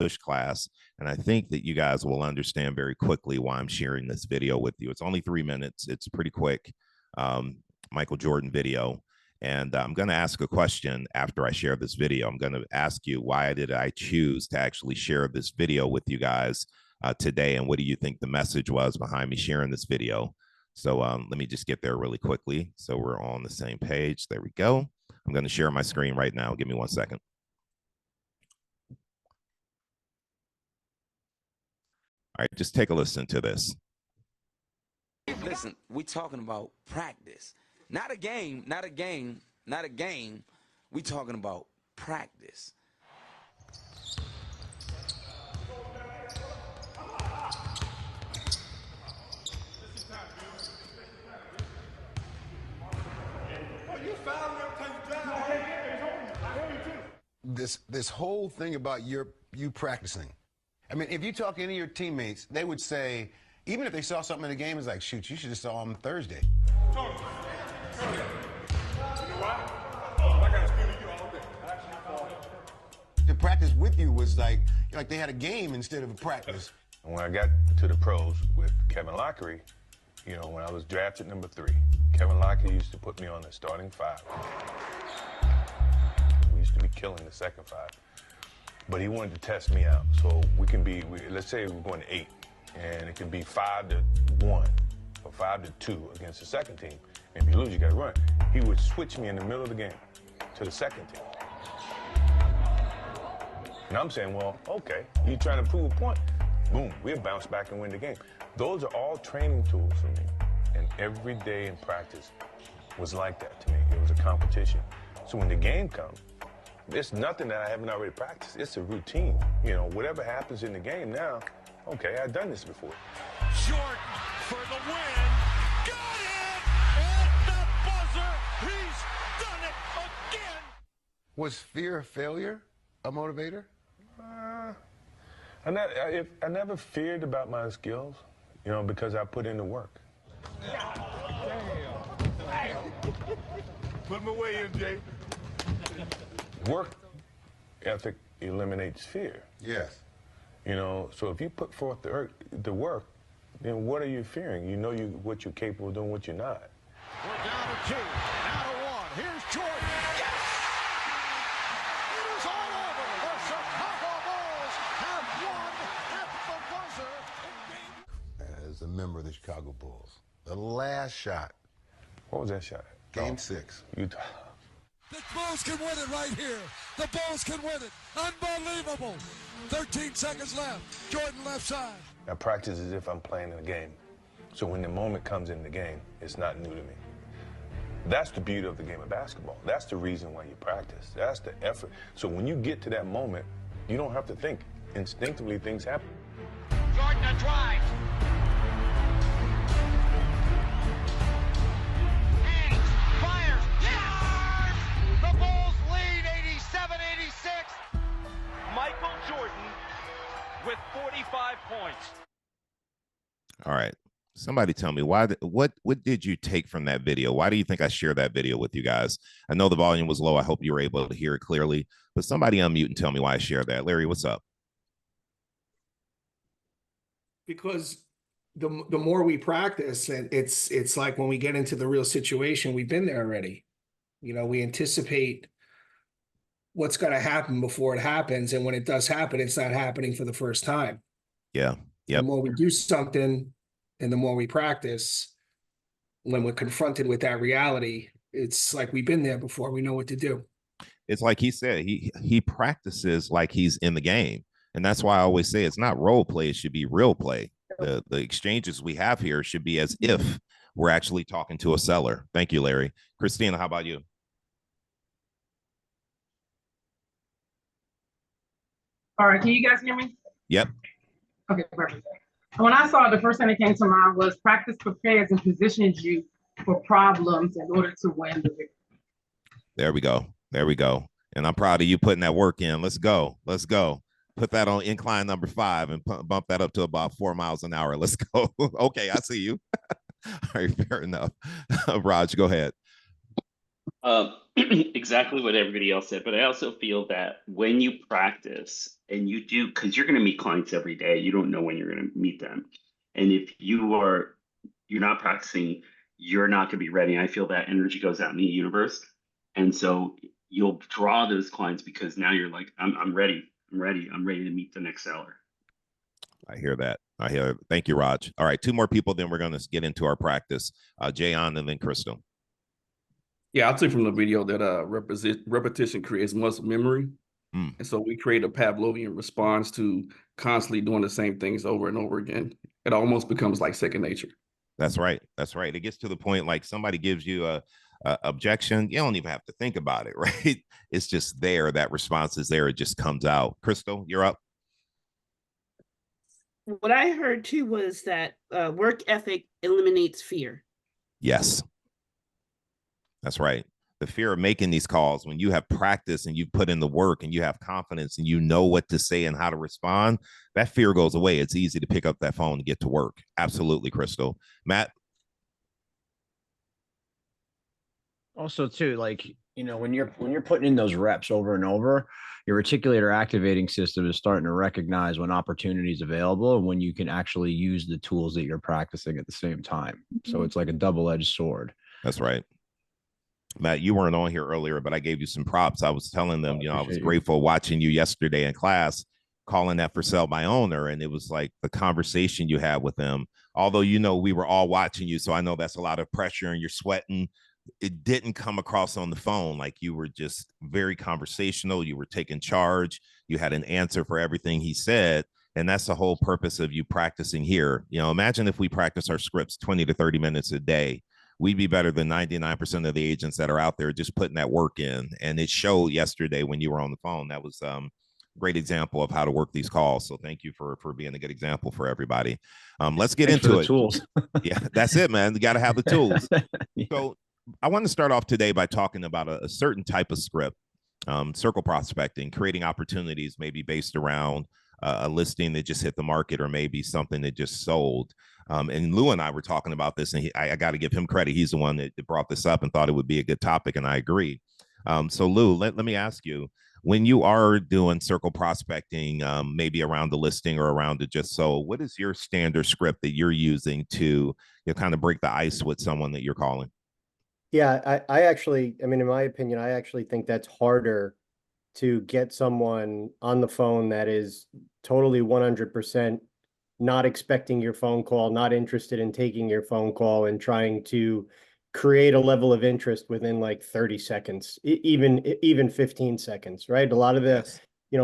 English class. And I think that you guys will understand very quickly why I'm sharing this video with you. It's only 3 minutes. It's pretty quick. Michael Jordan video. And I'm going to ask a question after I share this video. I'm going to ask you, why did I choose to actually share this video with you guys today? And what do you think the message was behind me sharing this video? So let me just get there really quickly. So we're on the same page. There we go. I'm going to share my screen right now. Give me 1 second. All right, just take a listen to this. Listen, we talking about practice. Not a game, not a game, not a game. We talking about practice. This whole thing about you practicing. I mean, if you talk to any of your teammates, they would say, even if they saw something in the game, it's like, shoot, you should have saw him Thursday. Tony. You know what? I got to scream at you all day. To practice with you was like they had a game instead of a practice. And when I got to the pros with Kevin Lockery, you know, when I was drafted number 3, Kevin Lockery used to put me on the starting 5. We used to be killing the second 5. But he wanted to test me out. So let's say we're going to 8, and it could be 5-1 or 5-2 against the second team. And if you lose, you got to run. He would switch me in the middle of the game to the second team. And I'm saying, well, okay, you trying to prove a point. Boom, we'll bounce back and win the game. Those are all training tools for me. And every day in practice was like that to me. It was a competition. So when the game comes, there's nothing that I haven't already practiced. It's a routine. You know, whatever happens in the game now, okay, I've done this before. Jordan for the win. Got it! At the buzzer, he's done it again! Was fear of failure a motivator? I never feared about my skills, you know, because I put in the work. Put him away, MJ. Work ethic eliminates fear. Yes. You know, so if you put forth the work, then what are you fearing? You know what you're capable of doing, what you're not. We're down to 2, now to 1. Here's Jordan. Yes! It is all over. The Chicago Bulls have won at the buzzer. As a member of the Chicago Bulls, the last shot. What was that shot? Game 6. The Bulls can win it right here. The Bulls can win it. Unbelievable. 13 seconds left. Jordan left side. I practice as if I'm playing in a game. So when the moment comes in the game, it's not new to me. That's the beauty of the game of basketball. That's the reason why you practice. That's the effort. So when you get to that moment, you don't have to think. Instinctively, things happen. Jordan a drive. Fires. Yes! The Bulls lead 87-86. Michael Jordan with 45 points. All right. Somebody tell me what did you take from that video? Why do you think I shared that video with you guys? I know the volume was low. I hope you were able to hear it clearly, but somebody unmute and tell me why I shared that. Larry, what's up? Because the more we practice, and it's like when we get into the real situation, we've been there already. You know, we anticipate what's going to happen before it happens. And when it does happen, it's not happening for the first time. Yeah. Yeah. The more we do something and the more we practice, when we're confronted with that reality, it's like we've been there before. We know what to do. It's like he said, he practices like he's in the game. And that's why I always say it's not role play. It should be real play. The exchanges we have here should be as if we're actually talking to a seller. Thank you, Larry. Christina, how about you? All right, can you guys hear me? Yep. Okay, perfect. When I saw it, the first thing that came to mind was practice prepares and positions you for problems in order to win the victory. There we go. There we go. And I'm proud of you putting that work in. Let's go. Let's go. Put that on incline number 5 and bump that up to about 4 miles an hour. Let's go. Okay, I see you. All right, fair enough. Raj, go ahead. Exactly what everybody else said, but I also feel that when you practice and you do, because you're going to meet clients every day, you don't know when you're going to meet them. And if you're not practicing, you're not going to be ready. And I feel that energy goes out in the universe. And so you'll draw those clients because now you're like, I'm ready. I'm ready to meet the next seller. I hear that. I hear. Thank you, Raj. All right, two more people, then we're going to get into our practice. Jayon and then Crystal. Yeah, I'll take from the video that repetition creates muscle memory. And so we create a Pavlovian response to constantly doing the same things over and over again. It almost becomes like second nature. That's right. That's right. It gets to the point like somebody gives you a objection, you don't even have to think about it, right? It's just there. That response is there. It just comes out. Crystal, you're up. What I heard too was that work ethic eliminates fear. Yes. That's right. The fear of making these calls, when you have practice and you've put in the work and you have confidence and you know what to say and how to respond, that fear goes away. It's easy to pick up that phone and get to work. Absolutely, Crystal. Matt? Also, too, like, you know, when you're putting in those reps over and over, your articulator activating system is starting to recognize when opportunity is available and when you can actually use the tools that you're practicing at the same time. So it's like a double-edged sword. That's right. Matt, you weren't on here earlier, but I gave you some props. I was telling them, I was grateful watching you yesterday in class, calling that for sale by owner. And it was like the conversation you had with them, although, we were all watching you. So I know that's a lot of pressure and you're sweating. It didn't come across on the phone. Like you were just very conversational. You were taking charge. You had an answer for everything he said. And that's the whole purpose of you practicing here. Imagine if we practice our scripts 20 to 30 minutes a day. We'd be better than 99% of the agents that are out there just putting that work in. And it showed yesterday when you were on the phone. That was a great example of how to work these calls. So thank you for being a good example for everybody. Let's get into it. Tools. Yeah, that's it, man. You got to have the tools. Yeah. So I want to start off today by talking about a certain type of script, circle prospecting, creating opportunities maybe based around a listing that just hit the market or maybe something that just sold. And Lou and I were talking about this, and I got to give him credit. He's the one that brought this up and thought it would be a good topic, and I agree. So Lou, let me ask you, when you are doing circle prospecting, maybe around the listing or around the just sold, what is your standard script that you're using to kind of break the ice with someone that you're calling? Yeah, I actually, in my opinion, I actually think that's harder to get someone on the phone that is totally 100% not expecting your phone call, not interested in taking your phone call, and trying to create a level of interest within like 30 seconds, even 15 seconds, right? A lot of the,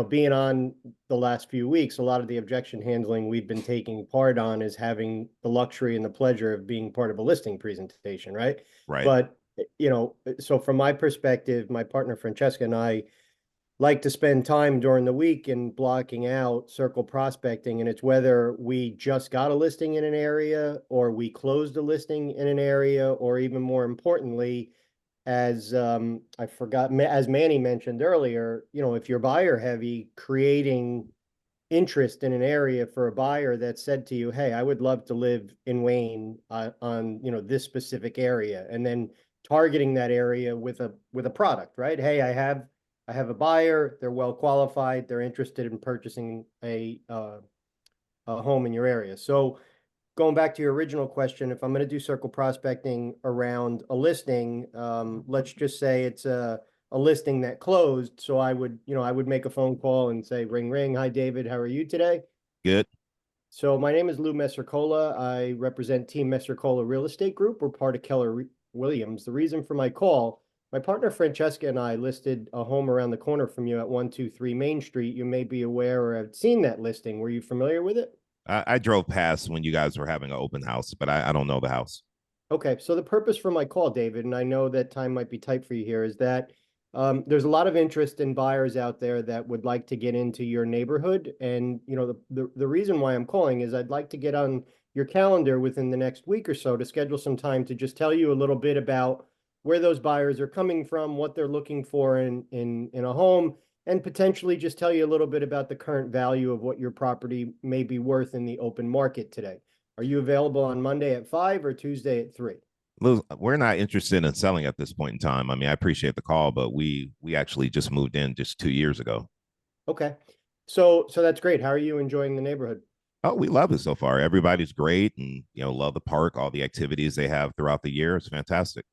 being on the last few weeks, a lot of the objection handling we've been taking part on is having the luxury and the pleasure of being part of a listing presentation, right? Right. But, so from my perspective, my partner Francesca and I like to spend time during the week in blocking out circle prospecting, and it's whether we just got a listing in an area or we closed a listing in an area, or even more importantly, as as Manny mentioned earlier, if you're buyer heavy, creating interest in an area for a buyer that said to you, hey, I would love to live in Wayne on this specific area, and then targeting that area with a product, right? Hey, I have a buyer, they're well qualified, they're interested in purchasing a home in your area. So going back to your original question, if I'm going to do circle prospecting around a listing, let's just say it's a listing that closed. So I would make a phone call and say, ring, ring. Hi, David. How are you today? Good. So my name is Lou Messercola. I represent Team Messercola Real Estate Group. We're part of Keller Williams. The reason for my call, my partner Francesca and I listed a home around the corner from you at 123 Main Street. You may be aware or have seen that listing. Were you familiar with it? I drove past when you guys were having an open house, but I don't know the house. Okay, so the purpose for my call, David, and I know that time might be tight for you here, is that there's a lot of interest in buyers out there that would like to get into your neighborhood. And, the reason why I'm calling is I'd like to get on your calendar within the next week or so to schedule some time to just tell you a little bit about where those buyers are coming from, what they're looking for in a home, and potentially just tell you a little bit about the current value of what your property may be worth in the open market today. Are you available on Monday at 5 or Tuesday at 3? We're not interested in selling at this point in time. I mean, I appreciate the call, but we actually just moved in just 2 years ago. Okay. So that's great. How are you enjoying the neighborhood? Oh, we love it so far. Everybody's great, and love the park, all the activities they have throughout the year. It's fantastic.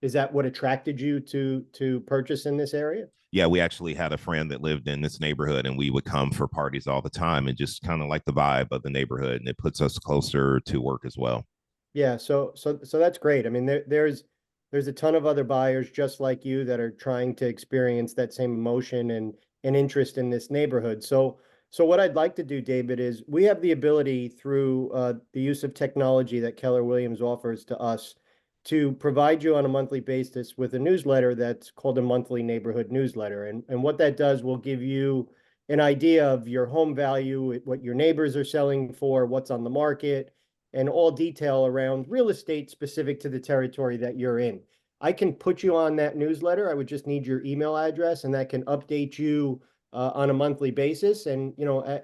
Is that what attracted you to purchase in this area? Yeah, we actually had a friend that lived in this neighborhood, and we would come for parties all the time and just kind of like the vibe of the neighborhood, and it puts us closer to work as well. Yeah, so that's great. I mean, there's a ton of other buyers just like you that are trying to experience that same emotion and interest in this neighborhood. So what I'd like to do, David, is we have the ability through the use of technology that Keller Williams offers to us to provide you on a monthly basis with a newsletter that's called a monthly neighborhood newsletter. And what that does will give you an idea of your home value, what your neighbors are selling for, what's on the market, and all detail around real estate specific to the territory that you're in. I can put you on that newsletter. I would just need your email address, and that can update you on a monthly basis. And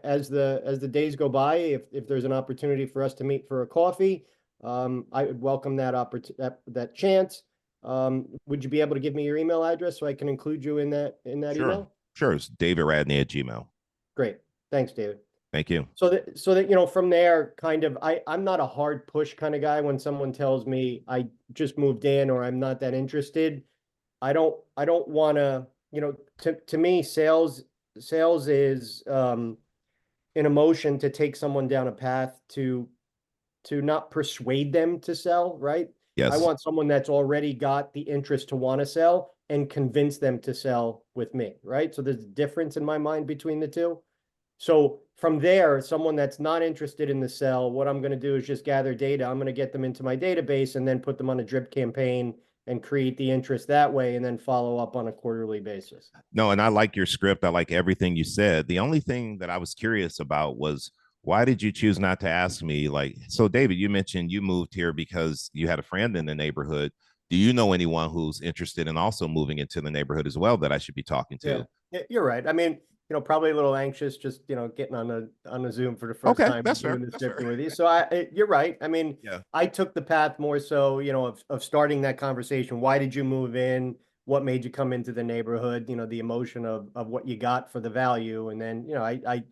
as the days go by, if there's an opportunity for us to meet for a coffee, I would welcome that chance. Would you be able to give me your email address so I can include you in that Sure. email? Sure. It's davidradney@gmail.com. Great. Thanks, David. Thank you. So that from there, kind of, I'm not a hard push kind of guy. When someone tells me I just moved in or I'm not that interested, I don't want to, to me, sales is an emotion to take someone down a path to not persuade them to sell, right? Yes. I want someone that's already got the interest to want to sell and convince them to sell with me, right? So there's a difference in my mind between the two. So from there, someone that's not interested in the sell, what I'm going to do is just gather data. I'm going to get them into my database and then put them on a drip campaign and create the interest that way, and then follow up on a quarterly basis. No, and I like your script. I like everything you said. The only thing that I was curious about was, why did you choose not to ask me? Like, so David, you mentioned you moved here because you had a friend in the neighborhood. Do you know anyone who's interested in also moving into the neighborhood as well that I should be talking to? Yeah, you're right. I mean, probably a little anxious, just getting on a Zoom for the first time, that's fair. doing this drifting with you. So you're right. I mean, Yeah. I took the path more so, of starting that conversation. Why did you move in? What made you come into the neighborhood? The emotion of what you got for the value, and then I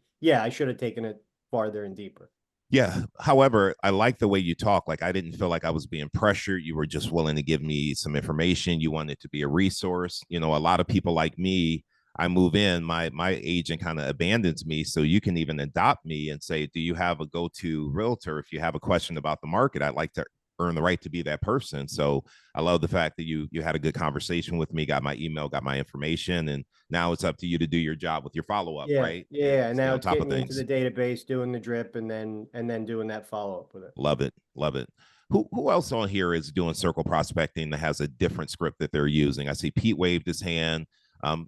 should have taken it farther and deeper. Yeah. However, I like the way you talk. Like, I didn't feel like I was being pressured. You were just willing to give me some information. You wanted to be a resource. A lot of people like me, I move in, my agent kind of abandons me. So you can even adopt me and say, do you have a go-to realtor? If you have a question about the market, I'd like to earn the right to be that person. So I love the fact that you had a good conversation with me, got my email, got my information, and now it's up to you to do your job with your follow-up, right? Yeah. And Now on it's top of getting into things. the database, doing the drip, and then doing that follow-up with it. Love it. Love it. Who else on here is doing circle prospecting that has a different script that they're using? I see Pete waved his hand.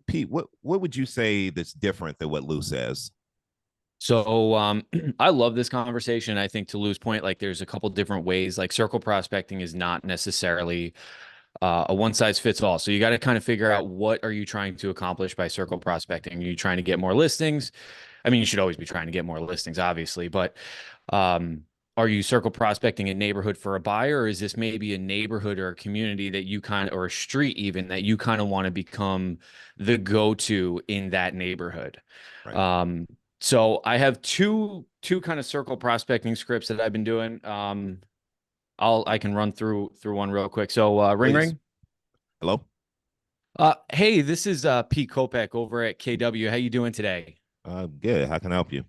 Pete, what would you say that's different than what Lou says? So I love this conversation. I think, to Lou's point, like, there's a couple different ways. Like, circle prospecting is not necessarily a one size fits all. So you got to kind of figure out, what are you trying to accomplish by circle prospecting? Are you trying to get more listings? I mean, you should always be trying to get more listings, obviously, but are you circle prospecting a neighborhood for a buyer, or is this maybe a neighborhood or a community that you or a street even, that you kind of want to become the go-to in that neighborhood? Right. So I have two kind of circle prospecting scripts that I've been doing. I can run through one real quick. So ring. Hello. Hey, this is Pete Kopech over at KW. How you doing today? Good. How can I help you?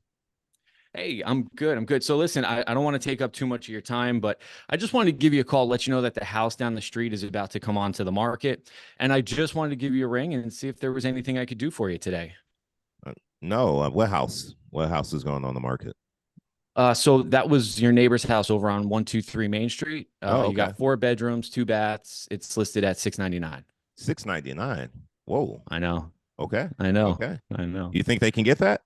Hey, I'm good. So listen, I don't want to take up too much of your time, but I just wanted to give you a call, let you know that the house down the street is about to come onto the market. And I just wanted to give you a ring and see if there was anything I could do for you today. No. What house? What house is going on the market? So that was your neighbor's house over on 123 Main Street. Okay. You got 4 bedrooms, 2 baths. It's listed at $699. $699. Whoa. I know. Okay. I know. Okay. I know. You think they can get that?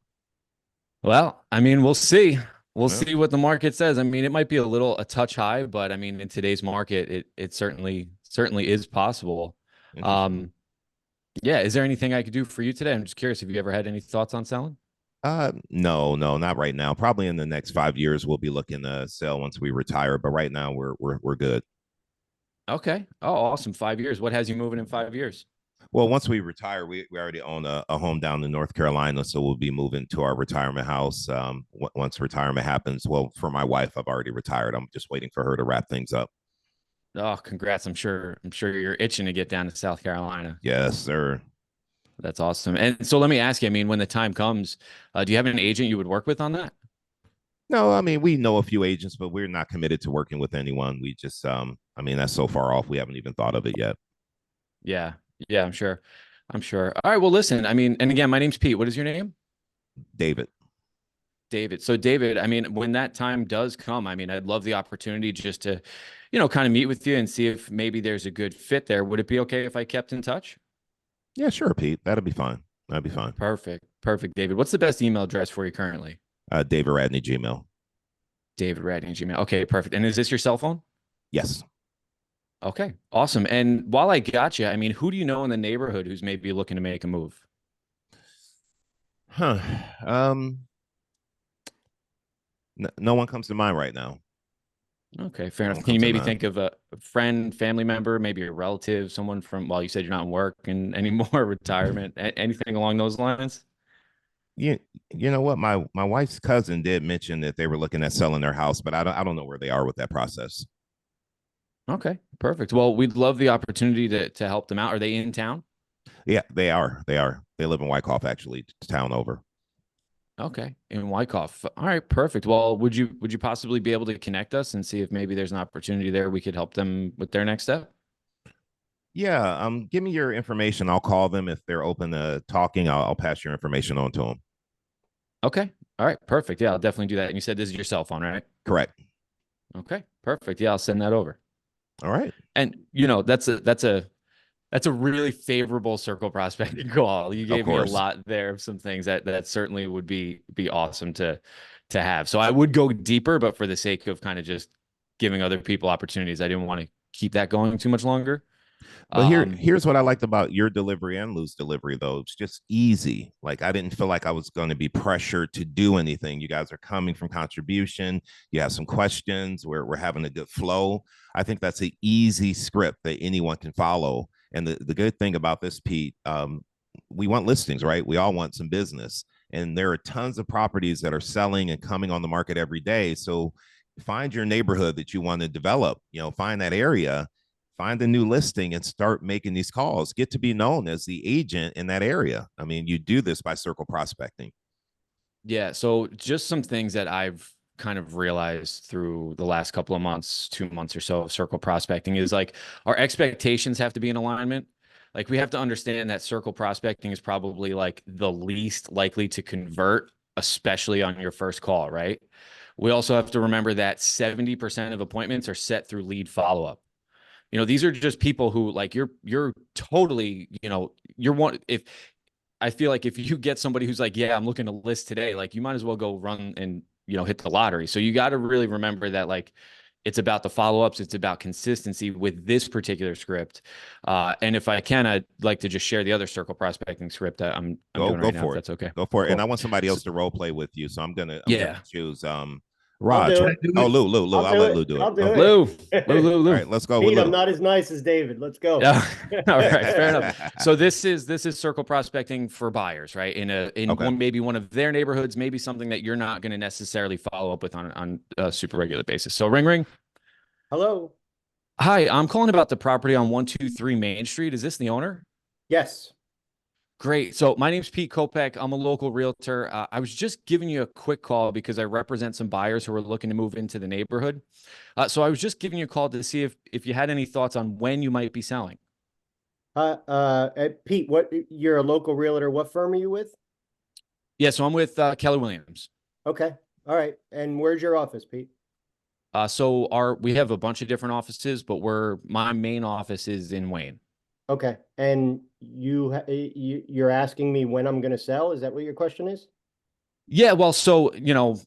Well, I mean, we'll see. We'll see what the market says. I mean, it might be a touch high, but I mean, in today's market, it certainly is possible. Yeah. Is there anything I could do for you today? I'm just curious. Have you ever had any thoughts on selling? No, not right now. Probably in the next 5 years, we'll be looking to sell once we retire. But right now, we're good. Okay. Oh, awesome. 5 years. What has you moving in 5 years? Well, once we retire, we already own a home down in North Carolina, so we'll be moving to our retirement house once retirement happens. Well, for my wife, I've already retired. I'm just waiting for her to wrap things up. Oh, congrats. I'm sure you're itching to get down to South Carolina. Yes, sir. That's awesome. And so let me ask you, I mean, when the time comes, do you have an agent you would work with on that? No, I mean, we know a few agents, but we're not committed to working with anyone. We just, I mean, that's so far off. We haven't even thought of it yet. Yeah. Yeah, I'm sure. I'm sure. All right. Well, listen, I mean, and again, my name's Pete. What is your name? David. David. So David, I mean, when that time does come, I mean, I'd love the opportunity just to, kind of meet with you and see if maybe there's a good fit there. Would it be okay if I kept in touch? Yeah, sure, Pete. That'd be fine. That'd be fine. Perfect. Perfect, David. What's the best email address for you currently? David Radney, Gmail. David Radney, Gmail. Okay, perfect. And is this your cell phone? Yes. Okay, awesome. And while I got you, I mean, who do you know in the neighborhood who's maybe looking to make a move? Huh. No one comes to mind right now. Okay, fair enough. Can you maybe think of a friend, family member, maybe a relative, someone from, well, you said you're not in work and anymore, retirement, anything along those lines? You know what? My wife's cousin did mention that they were looking at selling their house, but I don't know where they are with that process. Okay, perfect. Well, we'd love the opportunity to help them out. Are they in town? Yeah, they are. They live in Wyckoff, actually, town over. Okay, in Wyckoff. All right, perfect. Well, would you possibly be able to connect us and see if maybe there's an opportunity there we could help them with their next step? Yeah, give me your information. I'll call them if they're open to talking. I'll pass your information on to them. Okay. All right, perfect. Yeah, I'll definitely do that. And you said this is your cell phone, right? Correct. Okay, perfect. Yeah, I'll send that over. All right. And that's a really favorable circle prospecting call. You gave me a lot there of some things that certainly would be awesome to have. So I would go deeper, but for the sake of kind of just giving other people opportunities, I didn't want to keep that going too much longer. But here's what I liked about your delivery and Lou's delivery, though. It's just easy. Like, I didn't feel like I was going to be pressured to do anything. You guys are coming from contribution. You have some questions. We're having a good flow. I think that's an easy script that anyone can follow. And the good thing about this, Pete, we want listings, right? We all want some business. And there are tons of properties that are selling and coming on the market every day. So find your neighborhood that you want to develop, find that area, find a new listing and start making these calls. Get to be known as the agent in that area. I mean, you do this by circle prospecting. Yeah. So just some things that I've kind of realized through the last couple of months, 2 months or so of circle prospecting is like our expectations have to be in alignment. Like, we have to understand that circle prospecting is probably like the least likely to convert, especially on your first call, right? We also have to remember that 70% of appointments are set through lead follow-up. These are just people who, like, you're totally, you're one. If I feel like if you get somebody who's like, yeah, I'm looking to list today, like, you might as well go run and, hit the lottery. So you got to really remember that, like, it's about the follow-ups. It's about consistency with this particular script. And if I can, I'd like to just share the other circle prospecting script I'm doing right now, if that's okay. Go for it. And I want somebody else to role play with you. So I'm gonna choose Raj. Oh, Lou. I'll let Lou do it. I'll do it. Lou. All right, let's go. Pete, with Lou. I'm not as nice as David. Let's go. All right, fair enough. So this is circle prospecting for buyers, right? Maybe one of their neighborhoods, maybe something that you're not going to necessarily follow up with on a super regular basis. So ring. Hello. Hi, I'm calling about the property on 123 Main Street. Is this the owner? Yes. Great. So my name's Pete Kopech. I'm a local realtor. I was just giving you a quick call because I represent some buyers who are looking to move into the neighborhood. So I was just giving you a call to see if you had any thoughts on when you might be selling. Pete, you're a local realtor. What firm are you with? Yeah, so I'm with Keller Williams. Okay. All right. And where's your office, Pete? So we have a bunch of different offices, but my main office is in Wayne. Okay. And you're asking me when I'm going to sell? Is that what your question is? Yeah, well, so,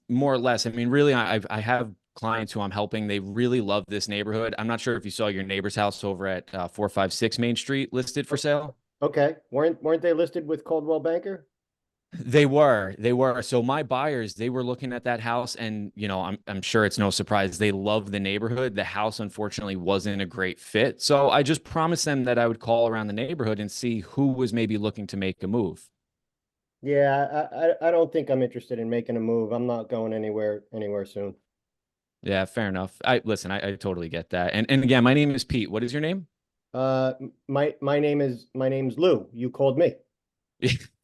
more or less. I mean, really, I have clients who I'm helping. They really love this neighborhood. I'm not sure if you saw your neighbor's house over at 456 Main Street listed for sale. Okay. Weren't they listed with Coldwell Banker? They were. So my buyers, they were looking at that house, and I'm sure it's no surprise they love the neighborhood. The house unfortunately wasn't a great fit. So I just promised them that I would call around the neighborhood and see who was maybe looking to make a move. Yeah, I don't think I'm interested in making a move. I'm not going anywhere soon. Yeah, fair enough. I totally get that. And again, my name is Pete. What is your name? My name's Lou. You called me.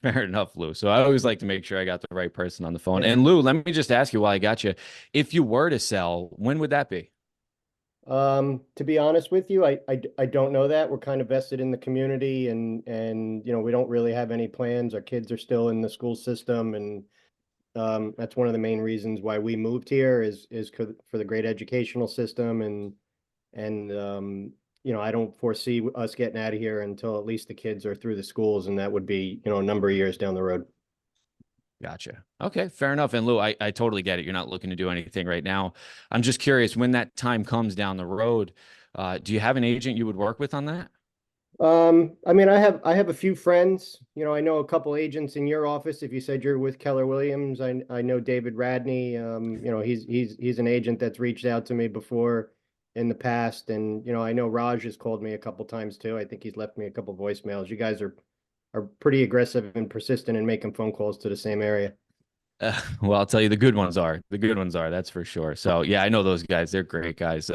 Fair enough, Lou. So I always like to make sure I got the right person on the phone. Yeah. And Lou, let me just ask you while I got you, if you were to sell, when would that be? To be honest with you, I don't know that. We're kind of vested in the community, and we don't really have any plans. Our kids are still in the school system, and that's one of the main reasons why we moved here is for the great educational system, and I don't foresee us getting out of here until at least the kids are through the schools, and that would be a number of years down the road. Gotcha. Okay, fair enough. And Lou, I totally get it. You're not looking to do anything right now. I'm just curious, when that time comes down the road, do you have an agent you would work with on that? I mean, I have a few friends. I know a couple agents in your office. If you said you're with Keller Williams, I know David Radney. He's an agent that's reached out to me before in the past, and I know Raj has called me a couple times too. I think he's left me a couple voicemails. You guys are pretty aggressive and persistent in making phone calls to the same area. Well, I'll tell you, the good ones are. That's for sure. So yeah, I know those guys. They're great guys.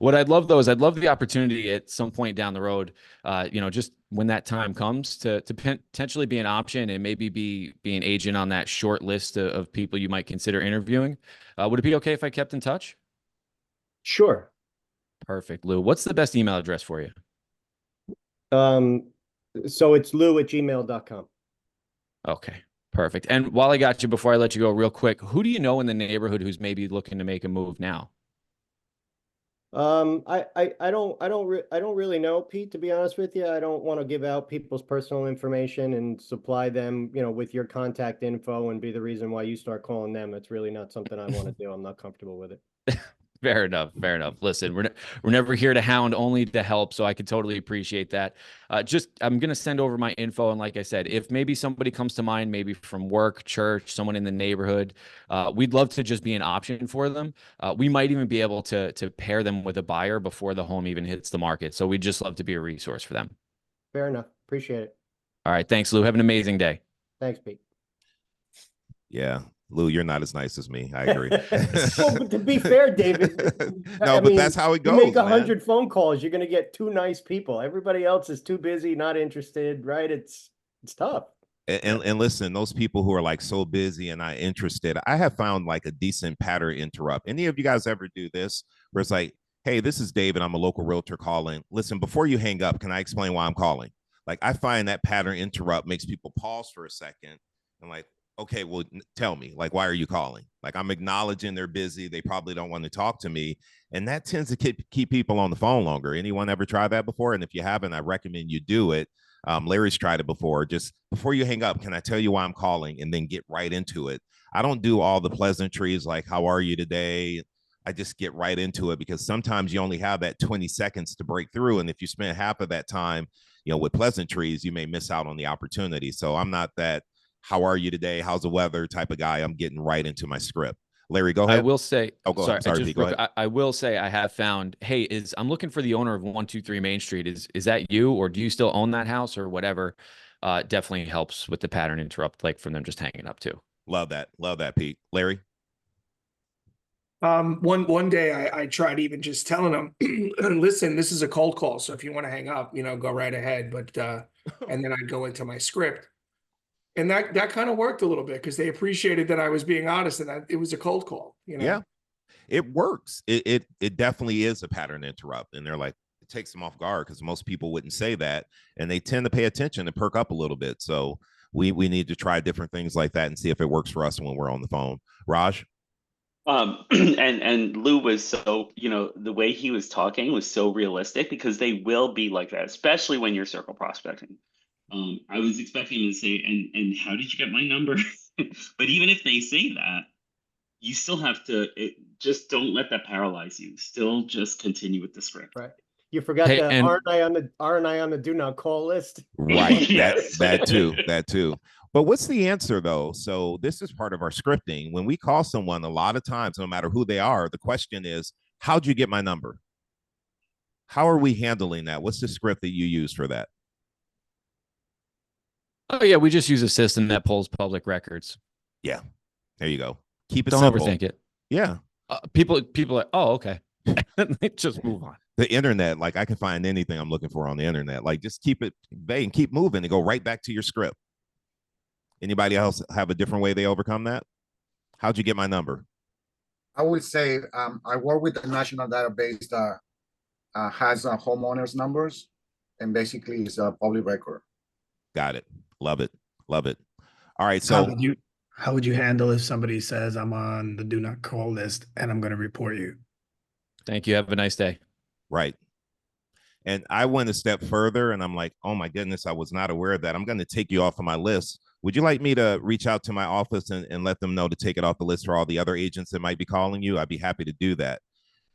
What I'd love though is I'd love the opportunity at some point down the road, just when that time comes to potentially be an option and maybe be an agent on that short list of people you might consider interviewing. Would it be okay if I kept in touch? Sure. Perfect, Lou. What's the best email address for you? So it's lou@gmail.com. Okay. Perfect. And while I got you, before I let you go real quick, who do you know in the neighborhood who's maybe looking to make a move now? I don't really know, Pete, to be honest with you. I don't want to give out people's personal information and supply them, with your contact info and be the reason why you start calling them. It's really not something I want to do. I'm not comfortable with it. Fair enough. Fair enough. Listen, we're never here to hound, only to help. So I could totally appreciate that. I'm going to send over my info. And like I said, if maybe somebody comes to mind, maybe from work, church, someone in the neighborhood, we'd love to just be an option for them. We might even be able to pair them with a buyer before the home even hits the market. So we'd just love to be a resource for them. Fair enough. Appreciate it. All right. Thanks, Lou. Have an amazing day. Thanks, Pete. Yeah. Lou, you're not as nice as me. I agree. Well, but to be fair, David. But that's how it goes. You make 100 phone calls, you're going to get 2 nice people. Everybody else is too busy, not interested, right? It's tough. And listen, those people who are like so busy and not interested, I have found like a decent pattern interrupt. Any of you guys ever do this where it's like, hey, this is David. I'm a local realtor calling. Listen, before you hang up, can I explain why I'm calling? Like, I find that pattern interrupt makes people pause for a second and like, okay, well, tell me, like, why are you calling? Like, I'm acknowledging they're busy. They probably don't want to talk to me. And that tends to keep people on the phone longer. Anyone ever tried that before? And if you haven't, I recommend you do it. Larry's tried it before. Just before you hang up, can I tell you why I'm calling? And then get right into it. I don't do all the pleasantries like, how are you today? I just get right into it because sometimes you only have that 20 seconds to break through. And if you spend half of that time, with pleasantries, you may miss out on the opportunity. So I'm not that how are you today? How's the weather type of guy. I'm getting right into my script. Larry, go ahead. I will say, go ahead. Sorry, Pete, go ahead. I will say I have found, hey, I'm looking for the owner of 123 Main Street. Is that you, or do you still own that house or whatever? Definitely helps with the pattern interrupt, like from them just hanging up too. Love that, Pete. Larry? One day I tried even just telling them, listen, this is a cold call. So if you want to hang up, go right ahead. But, and then I'd go into my script. And that kind of worked a little bit because they appreciated that I was being honest and that it was a cold call. Yeah, it works. It definitely is a pattern interrupt. And they're like, it takes them off guard because most people wouldn't say that. And they tend to pay attention and perk up a little bit. So we need to try different things like that and see if it works for us when we're on the phone. Raj? And Lou was so, the way he was talking was so realistic because they will be like that, especially when you're circle prospecting. I was expecting him to say, and how did you get my number? But even if they say that, you still have to, just don't let that paralyze you. Still just continue with the script. Right. You forgot aren't I on the do not call list? Right. Yes. That too. But what's the answer though? So this is part of our scripting. When we call someone, a lot of times, no matter who they are, the question is, how'd you get my number? How are we handling that? What's the script that you use for that? Oh yeah, we just use a system that pulls public records. Yeah, there you go. Keep it Don't simple. overthink it. Yeah. People are, oh, okay. Just move on. The internet, like I can find anything I'm looking for on the internet. Like just keep it vague and keep moving and go right back to your script. Anybody else have a different way they overcome that? How'd you get my number? I would say I work with a national database that has homeowners numbers, and basically it's a public record. Got it. Love it. Love it. All right. So how would you handle if somebody says I'm on the do not call list and I'm going to report you? Thank you. Have a nice day. Right. And I went a step further and I'm like, oh my goodness, I was not aware of that. I'm going to take you off of my list. Would you like me to reach out to my office and let them know to take it off the list for all the other agents that might be calling you? I'd be happy to do that.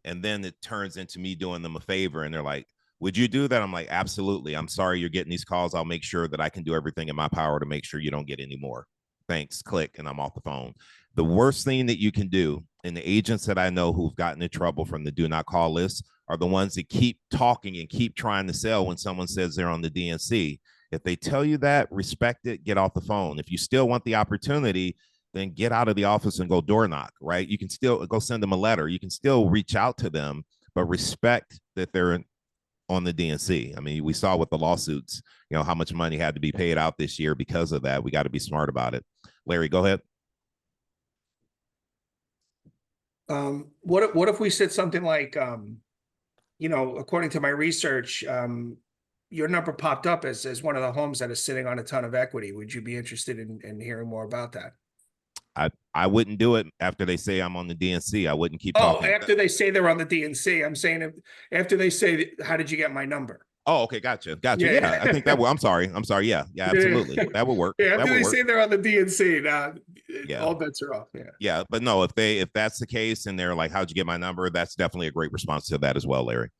And then it turns into me doing them a favor. And they're like, would you do that? I'm like, absolutely. I'm sorry you're getting these calls. I'll make sure that I can do everything in my power to make sure you don't get any more. Thanks. Click. And I'm off the phone. The worst thing that you can do, and the agents that I know who've gotten in trouble from the do not call list are the ones that keep talking and keep trying to sell when someone says they're on the DNC. If they tell you that, respect it, get off the phone. If you still want the opportunity, then get out of the office and go door knock, right? You can still go send them a letter. You can still reach out to them, but respect that they're on the DNC. I mean, we saw with the lawsuits, you know, how much money had to be paid out this year because of that. We got to be smart about it. Larry, go ahead. What if we said something like, you know, according to my research, your number popped up as one of the homes that is sitting on a ton of equity. Would you be interested in hearing more about that? I wouldn't do it after they say I'm on the DNC. I wouldn't keep talking. Oh, after they say they're on the DNC, I'm saying after they say, how did you get my number? Oh, okay, gotcha. Yeah, I think that would. I'm sorry. Yeah, absolutely. That would work. Yeah, after they say they're on the DNC, yeah, all bets are off. Yeah, but no, if that's the case and they're like, how'd you get my number? That's definitely a great response to that as well, Larry.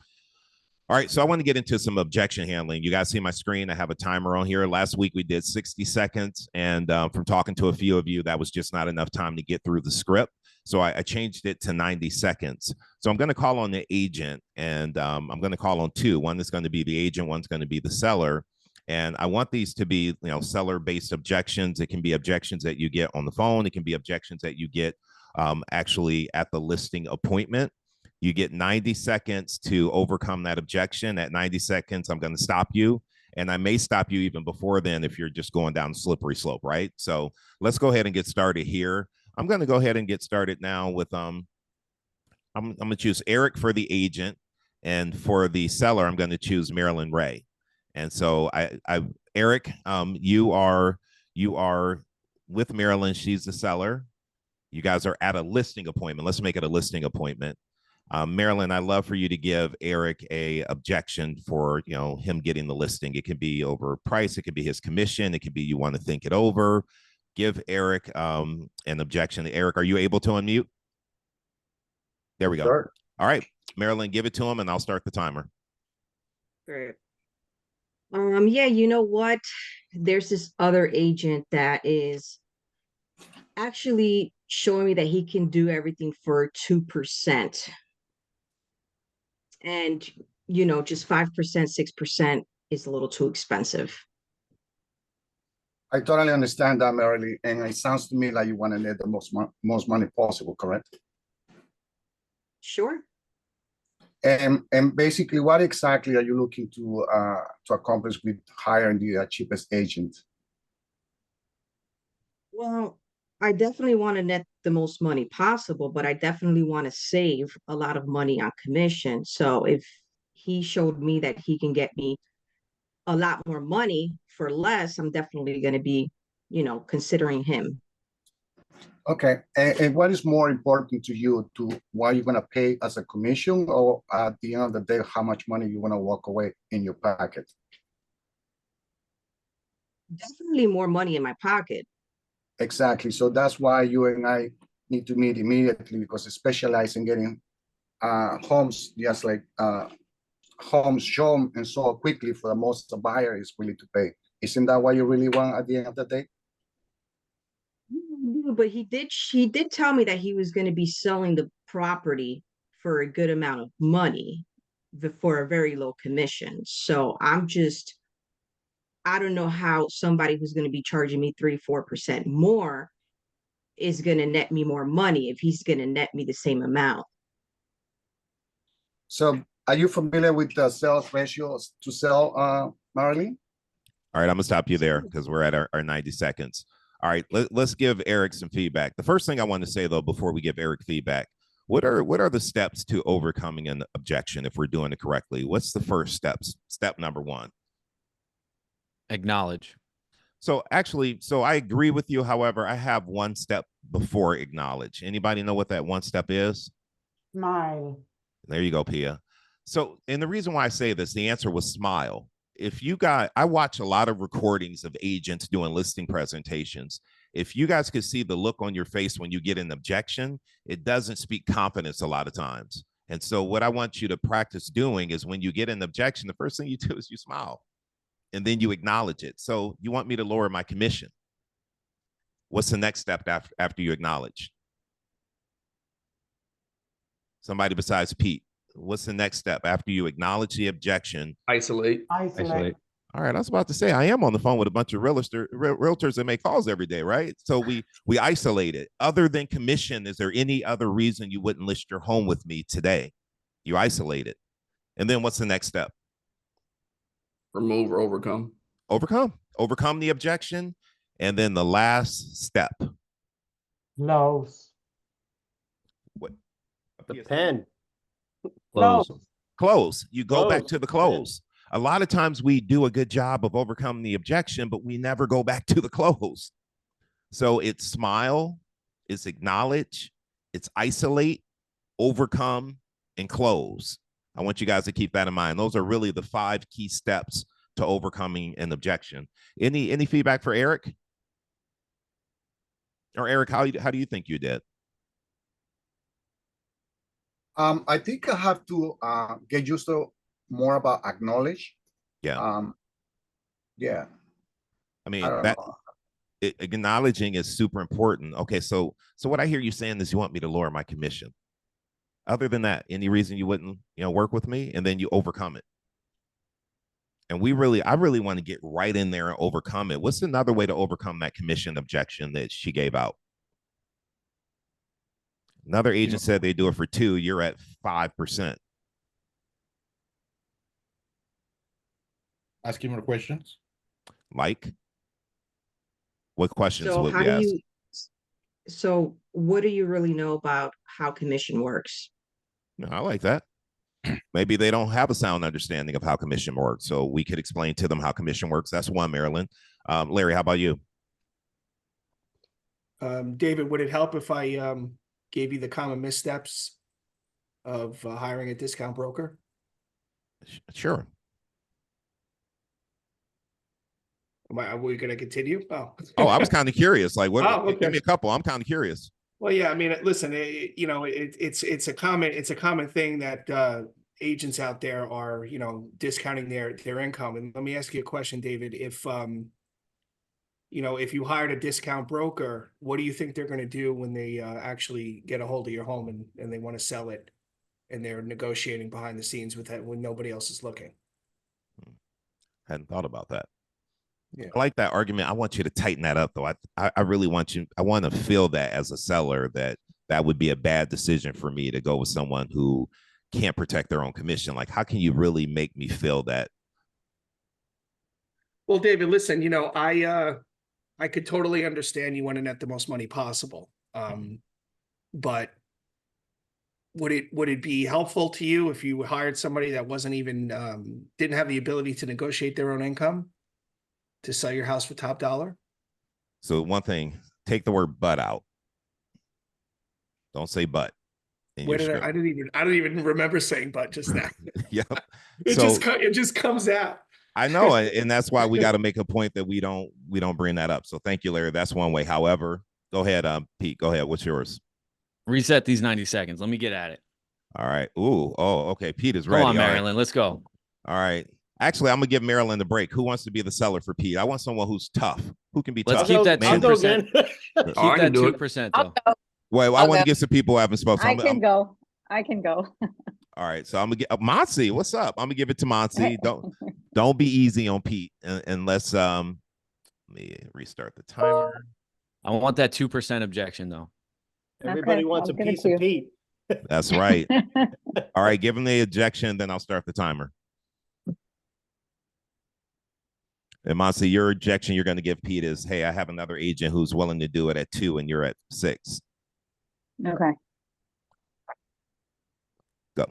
All right, so I want to get into some objection handling. You guys see my screen? I have a timer on here. Last week we did 60 seconds, and from talking to a few of you, that was just not enough time to get through the script. So I changed it to 90 seconds. So I'm going to call on the agent, and I'm going to call on two. One is going to be the agent, one's going to be the seller. And I want these to be, seller-based objections. It can be objections that you get on the phone. It can be objections that you get actually at the listing appointment. You get 90 seconds to overcome that objection. At 90 seconds, I'm going to stop you. And I may stop you even before then if you're just going down the slippery slope, right? So let's go ahead and get started here. I'm going to go ahead and get started now with, I'm going to choose Eric for the agent. And for the seller, I'm going to choose Marilyn Ray. And so Eric, you are with Marilyn. She's the seller. You guys are at a listing appointment. Let's make it a listing appointment. Marilyn, I'd love for you to give Eric a objection for, him getting the listing. It could be over price. It could be his commission. It could be you want to think it over. Give Eric an objection. Eric, are you able to unmute? There we go. Sure. All right, Marilyn, give it to him and I'll start the timer. Great. Yeah, you know what? There's this other agent that is actually showing me that he can do everything for 2%. And, just 5%, 6% is a little too expensive. I totally understand that, Marilyn, and it sounds to me like you want to net the most money possible, correct? Sure. And basically, what exactly are you looking to accomplish with hiring the cheapest agent? Well, I definitely want to net the most money possible, but I definitely want to save a lot of money on commission. So if he showed me that he can get me a lot more money for less, I'm definitely going to be, considering him. Okay. And what is more important to you, to what you're going to pay as a commission, or at the end of the day, how much money you want to walk away in your pocket? Definitely more money in my pocket. Exactly. So that's why you and I need to meet immediately, because I specialize in getting homes, just like homes shown and sold quickly for the most the buyer is willing to pay. Isn't that what you really want at the end of the day? but he did tell me that he was going to be selling the property for a good amount of money for a very low commission. So I don't know how somebody who's going to be charging me 3-4% more is going to net me more money if he's going to net me the same amount. So are you familiar with the sales ratios to sell, Marilyn? All right, I'm gonna stop you there because we're at our 90 seconds. All right, let's give Eric some feedback. The first thing I want to say though, before we give Eric feedback, what are the steps to overcoming an objection if we're doing it correctly? What's the first steps? Step number one. Acknowledge. So actually, I agree with you. However, I have one step before acknowledge. Anybody know what that one step is? Smile. There you go, Pia. So, and the reason why I say this, the answer was smile. I watch a lot of recordings of agents doing listing presentations. If you guys could see the look on your face when you get an objection, it doesn't speak confidence a lot of times. And so what I want you to practice doing is when you get an objection, the first thing you do is you smile and then you acknowledge it. So you want me to lower my commission. What's the next step after you acknowledge? Somebody besides Pete. What's the next step after you acknowledge the objection? Isolate. All right, I was about to say I am on the phone with a bunch of realtors that make calls every day, right? So we isolate it. Other than commission, is there any other reason you wouldn't list your home with me today? You isolate it. And then what's the next step? Remove or overcome. Overcome the objection. And then the last step. Close. What? The pen. Close. You go back to the close. A lot of times we do a good job of overcoming the objection, but we never go back to the close. So it's smile, it's acknowledge, it's isolate, overcome, and close. I want you guys to keep that in mind. Those are really the 5 key steps to overcoming an objection. Any feedback for Eric? Or Eric, how do you think you did? I think I have to get used to more about acknowledge. Yeah. Yeah. I mean, acknowledging is super important. Okay, so what I hear you saying is you want me to lower my commission. Other than that, any reason you wouldn't, work with me? And then you overcome it. And I really want to get right in there and overcome it. What's another way to overcome that commission objection that she gave out? Another agent said they do it for 2. You're at 5%. Asking more questions. Like, what questions So would how we do ask? so what do you really know about how commission works? No, I like that. Maybe they don't have a sound understanding of how commission works. So we could explain to them how commission works. That's one, Marilyn. Larry, how about you? David, would it help if I gave you the common missteps of hiring a discount broker? Sure. Are we going to continue? Oh, I was kind of curious. Like, what? Oh, okay. Give me a couple. I'm kind of curious. Well, yeah. I mean, listen. It's a common thing that agents out there are discounting their income. And let me ask you a question, David. If if you hired a discount broker, what do you think they're going to do when they actually get a hold of your home and they want to sell it, and they're negotiating behind the scenes with that when nobody else is looking? Hadn't thought about that. Yeah. I like that argument. I want you to tighten that up, though. I really want you. I want to feel that as a seller that would be a bad decision for me to go with someone who can't protect their own commission. Like, how can you really make me feel that? Well, David, listen. I could totally understand you want to net the most money possible. But would it be helpful to you if you hired somebody that wasn't even didn't have the ability to negotiate their own income to sell your house for top dollar? So one thing, take the word "but" out. Don't say "but." Where did I don't even remember saying "but" just now. Yep. It just comes out. I know, and that's why we got to make a point that we don't bring that up. So thank you, Larry. That's one way. However, go ahead, Pete. Go ahead. What's yours? Reset these 90 seconds. Let me get at it. All right. Ooh. Oh, okay. Pete is ready. Come on, Marilyn. Let's go. All right. Actually, I'm gonna give Marilyn a break. Who wants to be the seller for Pete? I want someone who's tough, who can be Let's tough. keep that Man. 2%. Oh, Keep I can that do it. 2% I'll though. go. Well, I I'll want to go. get some people who haven't spoken. So I can go. I can go. all right, so I'm gonna get Monty. What's up? I'm gonna give it to Monty. Don't be easy on Pete, and let's let me restart the timer. I want that 2% objection though. Everybody Okay, wants I'll a give it piece to of you. Pete. That's right. All right, give him the ejection, then I'll start the timer. And Monty, your ejection you're going to give Pete is, hey, I have another agent who's willing to do it at 2 and you're at 6. Okay. Go.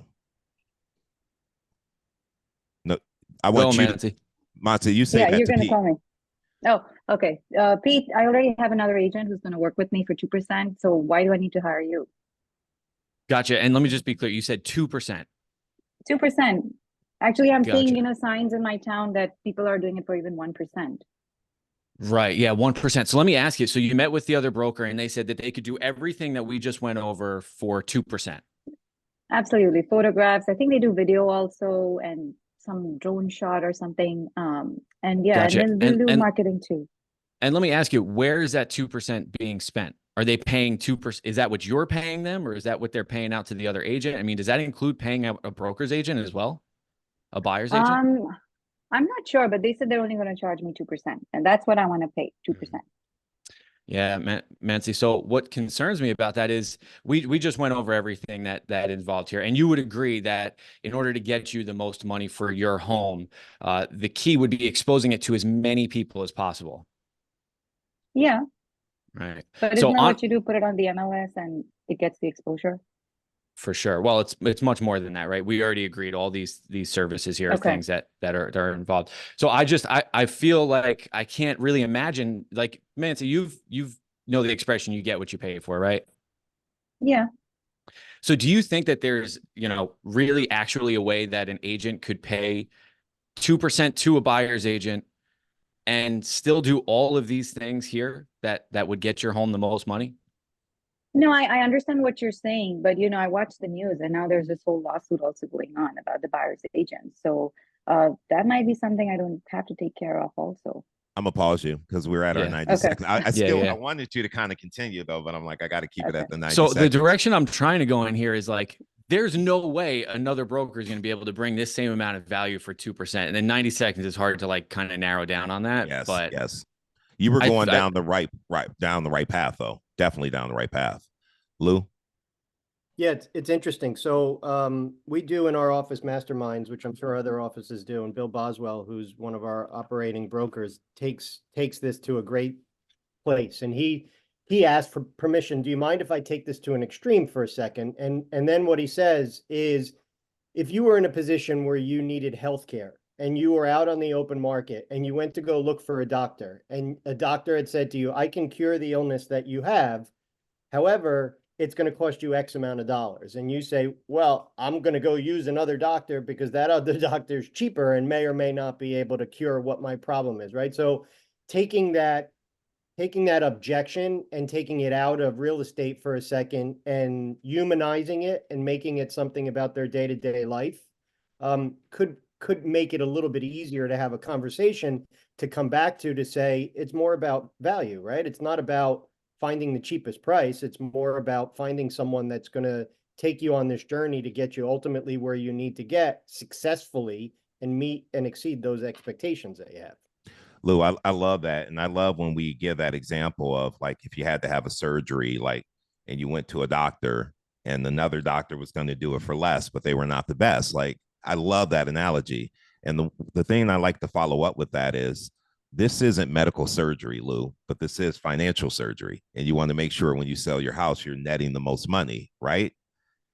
No, I want Go, you Monty. to, Monty, you say Yeah, that you're to gonna Pete. tell me. Oh, okay. Pete, I already have another agent who's gonna work with me for 2%. So why do I need to hire you? Gotcha. And let me just be clear. You said 2%. 2%. Actually, I'm Gotcha. seeing, signs in my town that people are doing it for even 1%. Right. Yeah. 1%. So let me ask you. So you met with the other broker and they said that they could do everything that we just went over for 2%. Absolutely. Photographs. I think they do video also and some drone shot or something. And yeah, Gotcha. and then they'll do And marketing too. let me ask you, where is that 2% being spent? Are they paying 2%? Is that what you're paying them, or is that what they're paying out to the other agent? I mean, does that include paying out a broker's agent as well? A buyer's agent? I'm not sure, but they said they're only going to charge me 2%, and that's what I want to pay, 2%. Yeah, Mancy. So what concerns me about that is we just went over everything that involved here, and you would agree that in order to get you the most money for your home, the key would be exposing it to as many people as possible. Yeah, Right. but So isn't that what you do? Put it on the MLS and it gets the exposure. For sure. Well, it's much more than that, right? We already agreed all these services here are Okay. things that are involved. So I feel like I can't really imagine, like, Mancy, you've know the expression, you get what you pay for, right? Yeah. So do you think that there's, really actually a way that an agent could pay 2% to a buyer's agent and still do all of these things here that would get your home the most money? No, I understand what you're saying, but I watched the news and now there's this whole lawsuit also going on about the buyer's agent. So that might be something I don't have to take care of also. I'm gonna pause you because we're at our 90 Okay. seconds. I Yeah. I wanted you to kind of continue though, but I'm like, I got to keep it at the 90 So seconds. the direction I'm trying to go in here is like, there's no way another broker is going to be able to bring this same amount of value for 2%. And then 90 seconds is hard to like kind of narrow down on that. Yes, but yes. You were going down the right path though. Definitely down the right path. Lou? Yeah, it's interesting. So we do in our office masterminds, which I'm sure other offices do, and Bill Boswell, who's one of our operating brokers, takes this to a great place. And he asked for permission. Do you mind if I take this to an extreme for a second? And then what he says is, if you were in a position where you needed healthcare and you were out on the open market and you went to go look for a doctor, and a doctor had said to you, I can cure the illness that you have. However, it's going to cost you X amount of dollars. And you say, well, I'm going to go use another doctor because that other doctor is cheaper and may or may not be able to cure what my problem is, right? So taking that objection and taking it out of real estate for a second and humanizing it and making it something about their day-to-day life could make it a little bit easier to have a conversation to come back to say it's more about value, right? It's not about finding the cheapest price. It's more about finding someone that's going to take you on this journey to get you ultimately where you need to get successfully and meet and exceed those expectations that you have. Lou, I love that. And I love when we give that example of like, if you had to have a surgery, like, and you went to a doctor and another doctor was going to do it for less, but they were not the best. Like, I love that analogy. And the thing I like to follow up with that is, this isn't medical surgery, Lou, but this is financial surgery. And you want to make sure when you sell your house, you're netting the most money, right?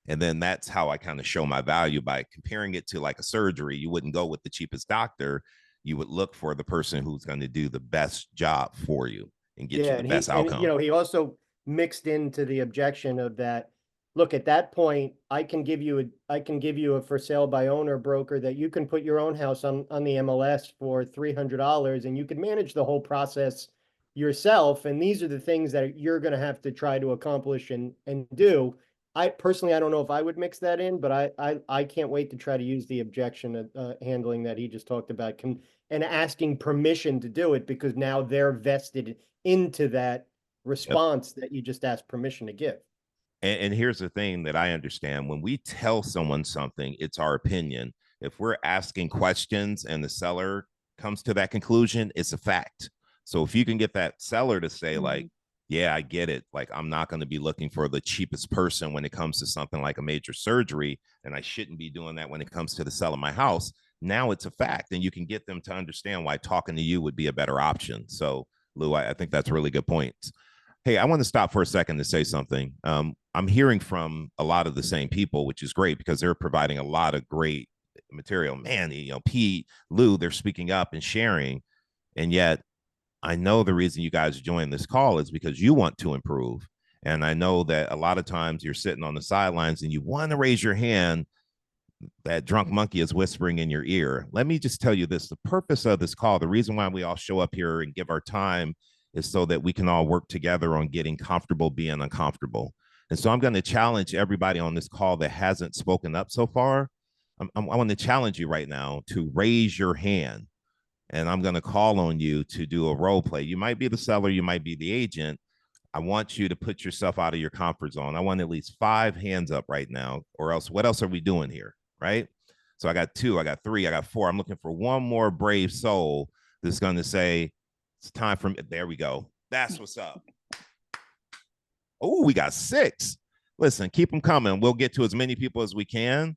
And then that's how I kind of show my value by comparing it to like a surgery. You wouldn't go with the cheapest doctor. You would look for the person who's going to do the best job for you and get you the best outcome. And, he also mixed into the objection of that. Look, at that point, I can give you a for sale by owner broker that you can put your own house on the MLS for $300 and you can manage the whole process yourself. And these are the things that you're going to have to try to accomplish and do. I personally, I don't know if I would mix that in, but I can't wait to try to use the objection handling that he just talked about and asking permission to do it, because now they're vested into that response that you just asked permission to give. And here's the thing that I understand: when we tell someone something, it's our opinion. If we're asking questions and the seller comes to that conclusion, it's a fact. So if you can get that seller to say like, yeah, I get it. Like, I'm not going to be looking for the cheapest person when it comes to something like a major surgery, and I shouldn't be doing that when it comes to the sell of my house. Now it's a fact, and you can get them to understand why talking to you would be a better option. So Lou, I think that's a really good point. Hey, I want to stop for a second to say something. I'm hearing from a lot of the same people, which is great because they're providing a lot of great material. Man, you know, Pete, Lou, they're speaking up and sharing. And yet I know the reason you guys joined this call is because you want to improve. And I know that a lot of times you're sitting on the sidelines and you want to raise your hand. That drunk monkey is whispering in your ear. Let me just tell you this: the purpose of this call, the reason why we all show up here and give our time, is so that we can all work together on getting comfortable being uncomfortable. And so I'm going to challenge everybody on this call that hasn't spoken up so far. I want to challenge you right now to raise your hand, and I'm going to call on you to do a role play. You might be the seller, you might be the agent. I want you to put yourself out of your comfort zone. I want at least 5 hands up right now, or else what else are we doing here, right? So I got 2, I got 3, I got 4. I'm looking for one more brave soul that's going to say, it's time for me. There we go. That's what's up. Oh, we got 6. Listen, keep them coming. We'll get to as many people as we can.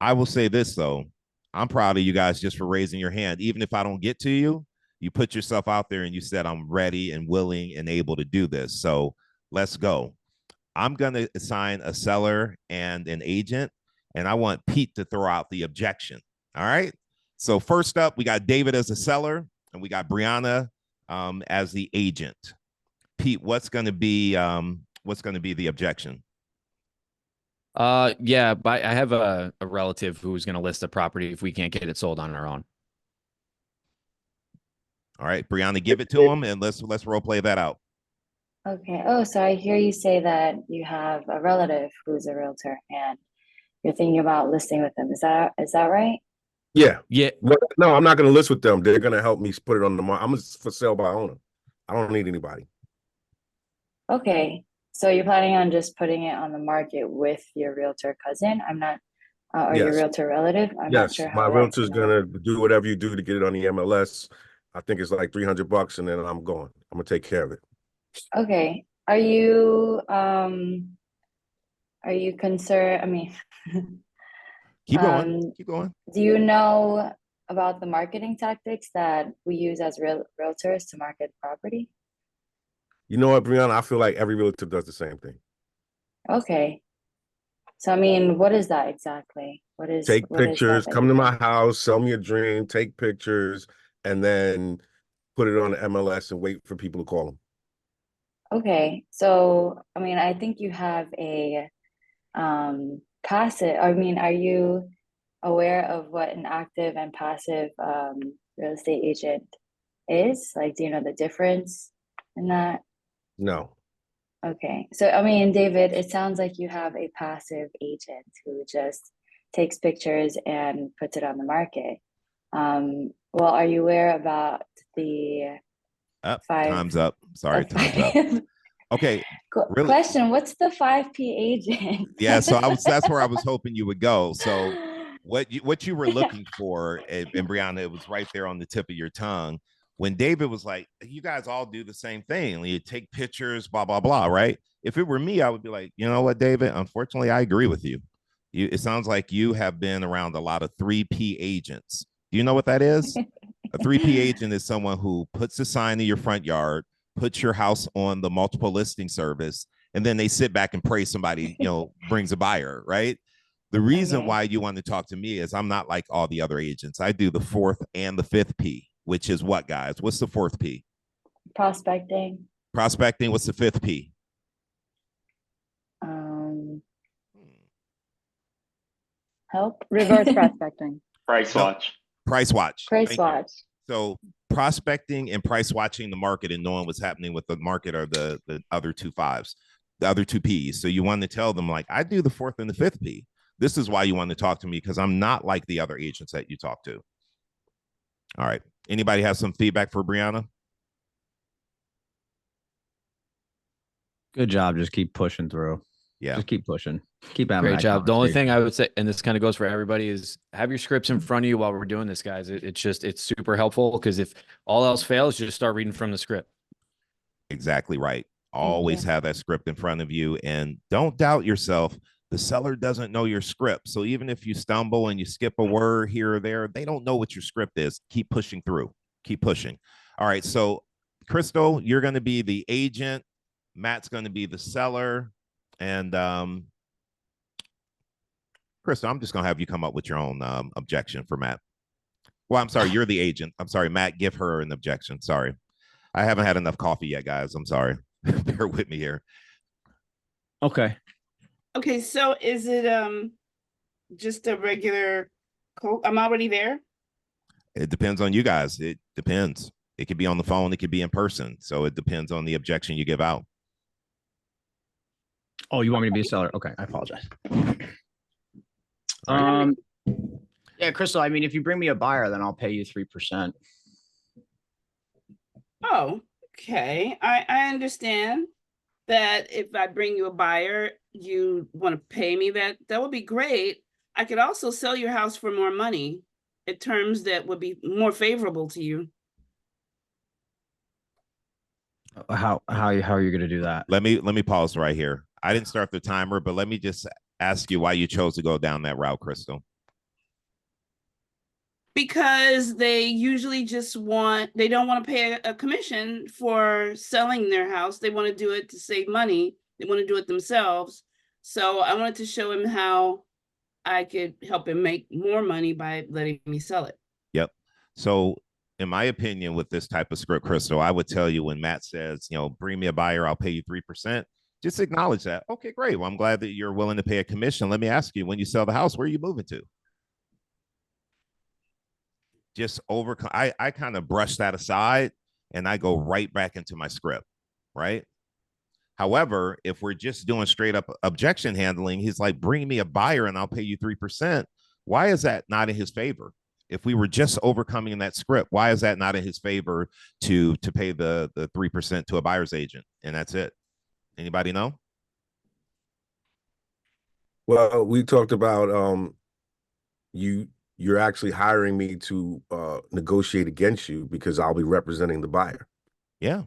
I will say this, though. I'm proud of you guys just for raising your hand. Even if I don't get to you, you put yourself out there and you said, I'm ready and willing and able to do this. So let's go. I'm going to assign a seller and an agent, and I want Pete to throw out the objection. All right. So first up, we got David as a seller, and we got Brianna as the agent. Pete, what's going to be the objection? Yeah, but I have a relative who's going to list the property if we can't get it sold on our own. All right, Brianna, give it to him, and let's role play that out. Okay. Oh, so I hear you say that you have a relative who's a realtor and you're thinking about listing with them. Is that right? Yeah. Yeah. But no, I'm not going to list with them. They're going to help me put it on the market. I'm just for sale by owner. I don't need anybody. Okay. So you're planning on just putting it on the market with your realtor cousin? I'm not, or your realtor relative? I'm not sure how my realtor's going to do whatever you do to get it on the MLS. I think it's like $300, and then I'm going. I'm going to take care of it. Okay. Are you concerned? I mean, keep going. Keep going. Do you know about the marketing tactics that we use as realtors to market property? You know what, Brianna? I feel like every realtor does the same thing. Okay. So, I mean, what is that exactly? Take pictures, come to my house, sell me a dream, take pictures, and then put it on the MLS and wait for people to call them. Okay. So, I mean, I think you have a passive, I mean, are you aware of what an active and passive real estate agent is? Like, do you know the difference in that? No. Okay. So, I mean, David, it sounds like you have a passive agent who just takes pictures and puts it on the market. Well, are you aware about the time's up. Sorry, time's up. Okay. Really? Question, what's the 5P agent? Yeah, so that's where I was hoping you would go. So what you were looking for, and Brianna, it was right there on the tip of your tongue. When David was like, you guys all do the same thing. You take pictures, blah, blah, blah, right? If it were me, I would be like, you know what, David? Unfortunately, I agree with you. It sounds like you have been around a lot of 3P agents. Do you know what that is? A 3P agent is someone who puts a sign in your front yard, puts your house on the multiple listing service, and then they sit back and pray somebody, brings a buyer, right? The reason why you want to talk to me is I'm not like all the other agents. I do the 4th and the 5th P. Which is what, guys? What's the 4th P? Prospecting. Prospecting. What's the 5th P? Help. Reverse prospecting. Price watch. Price watch. Price watch. So prospecting and price watching the market and knowing what's happening with the market are the other 2 5s. the other two P's. So you want to tell them like, I do the fourth and the fifth P. This is why you want to talk to me, because I'm not like the other agents that you talk to. All right. Anybody have some feedback for Brianna? Good job. Just keep pushing through. Yeah. Just keep pushing. Keep having Great that job. The only thing conversation. I would say, and this kind of goes for everybody, is have your scripts in front of you while we're doing this, guys. It's super helpful, because if all else fails, just start reading from the script. Exactly right. Always have that script in front of you, and don't doubt yourself. The seller doesn't know your script. So even if you stumble and you skip a word here or there, they don't know what your script is. Keep pushing through. Keep pushing. All right. So Crystal, you're going to be the agent. Matt's going to be the seller. And Crystal, I'm just going to have you come up with your own objection for Matt. Well, I'm sorry. You're the agent. I'm sorry, Matt, give her an objection. Sorry. I haven't had enough coffee yet, guys. I'm sorry. Bear with me here. Okay. Okay, so is it just a regular call? I'm already there. It depends on you guys. It depends. It could be on the phone. It could be in person. So it depends on the objection you give out. Oh, you want me to be a seller? Okay, I apologize. Yeah, Crystal, I mean, if you bring me a buyer, then I'll pay you 3%. Oh, okay. I understand that if I bring you a buyer, you want to pay me that. That would be great. I could also sell your house for more money at terms that would be more favorable to you. How are you going to do that? Let me pause right here. I didn't start the timer, but let me just ask you why you chose to go down that route, Crystal. Because they usually just they don't want to pay a commission for selling their house. They want to do it to save money. They want to do it themselves. So I wanted to show him how I could help him make more money by letting me sell it. Yep. So in my opinion, with this type of script, Crystal, I would tell you when Matt says, bring me a buyer, I'll pay you 3%. Just acknowledge that. Okay, great. Well, I'm glad that you're willing to pay a commission. Let me ask you, when you sell the house, where are you moving to? Just I kind of brush that aside and I go right back into my script, right? However, if we're just doing straight up objection handling, he's like, bring me a buyer and I'll pay you 3%. Why is that not in his favor? If we were just overcoming that script, why is that not in his favor to pay the 3% to a buyer's agent? And that's it. Anybody know? Well, we talked about you're actually hiring me to negotiate against you because I'll be representing the buyer. Yeah.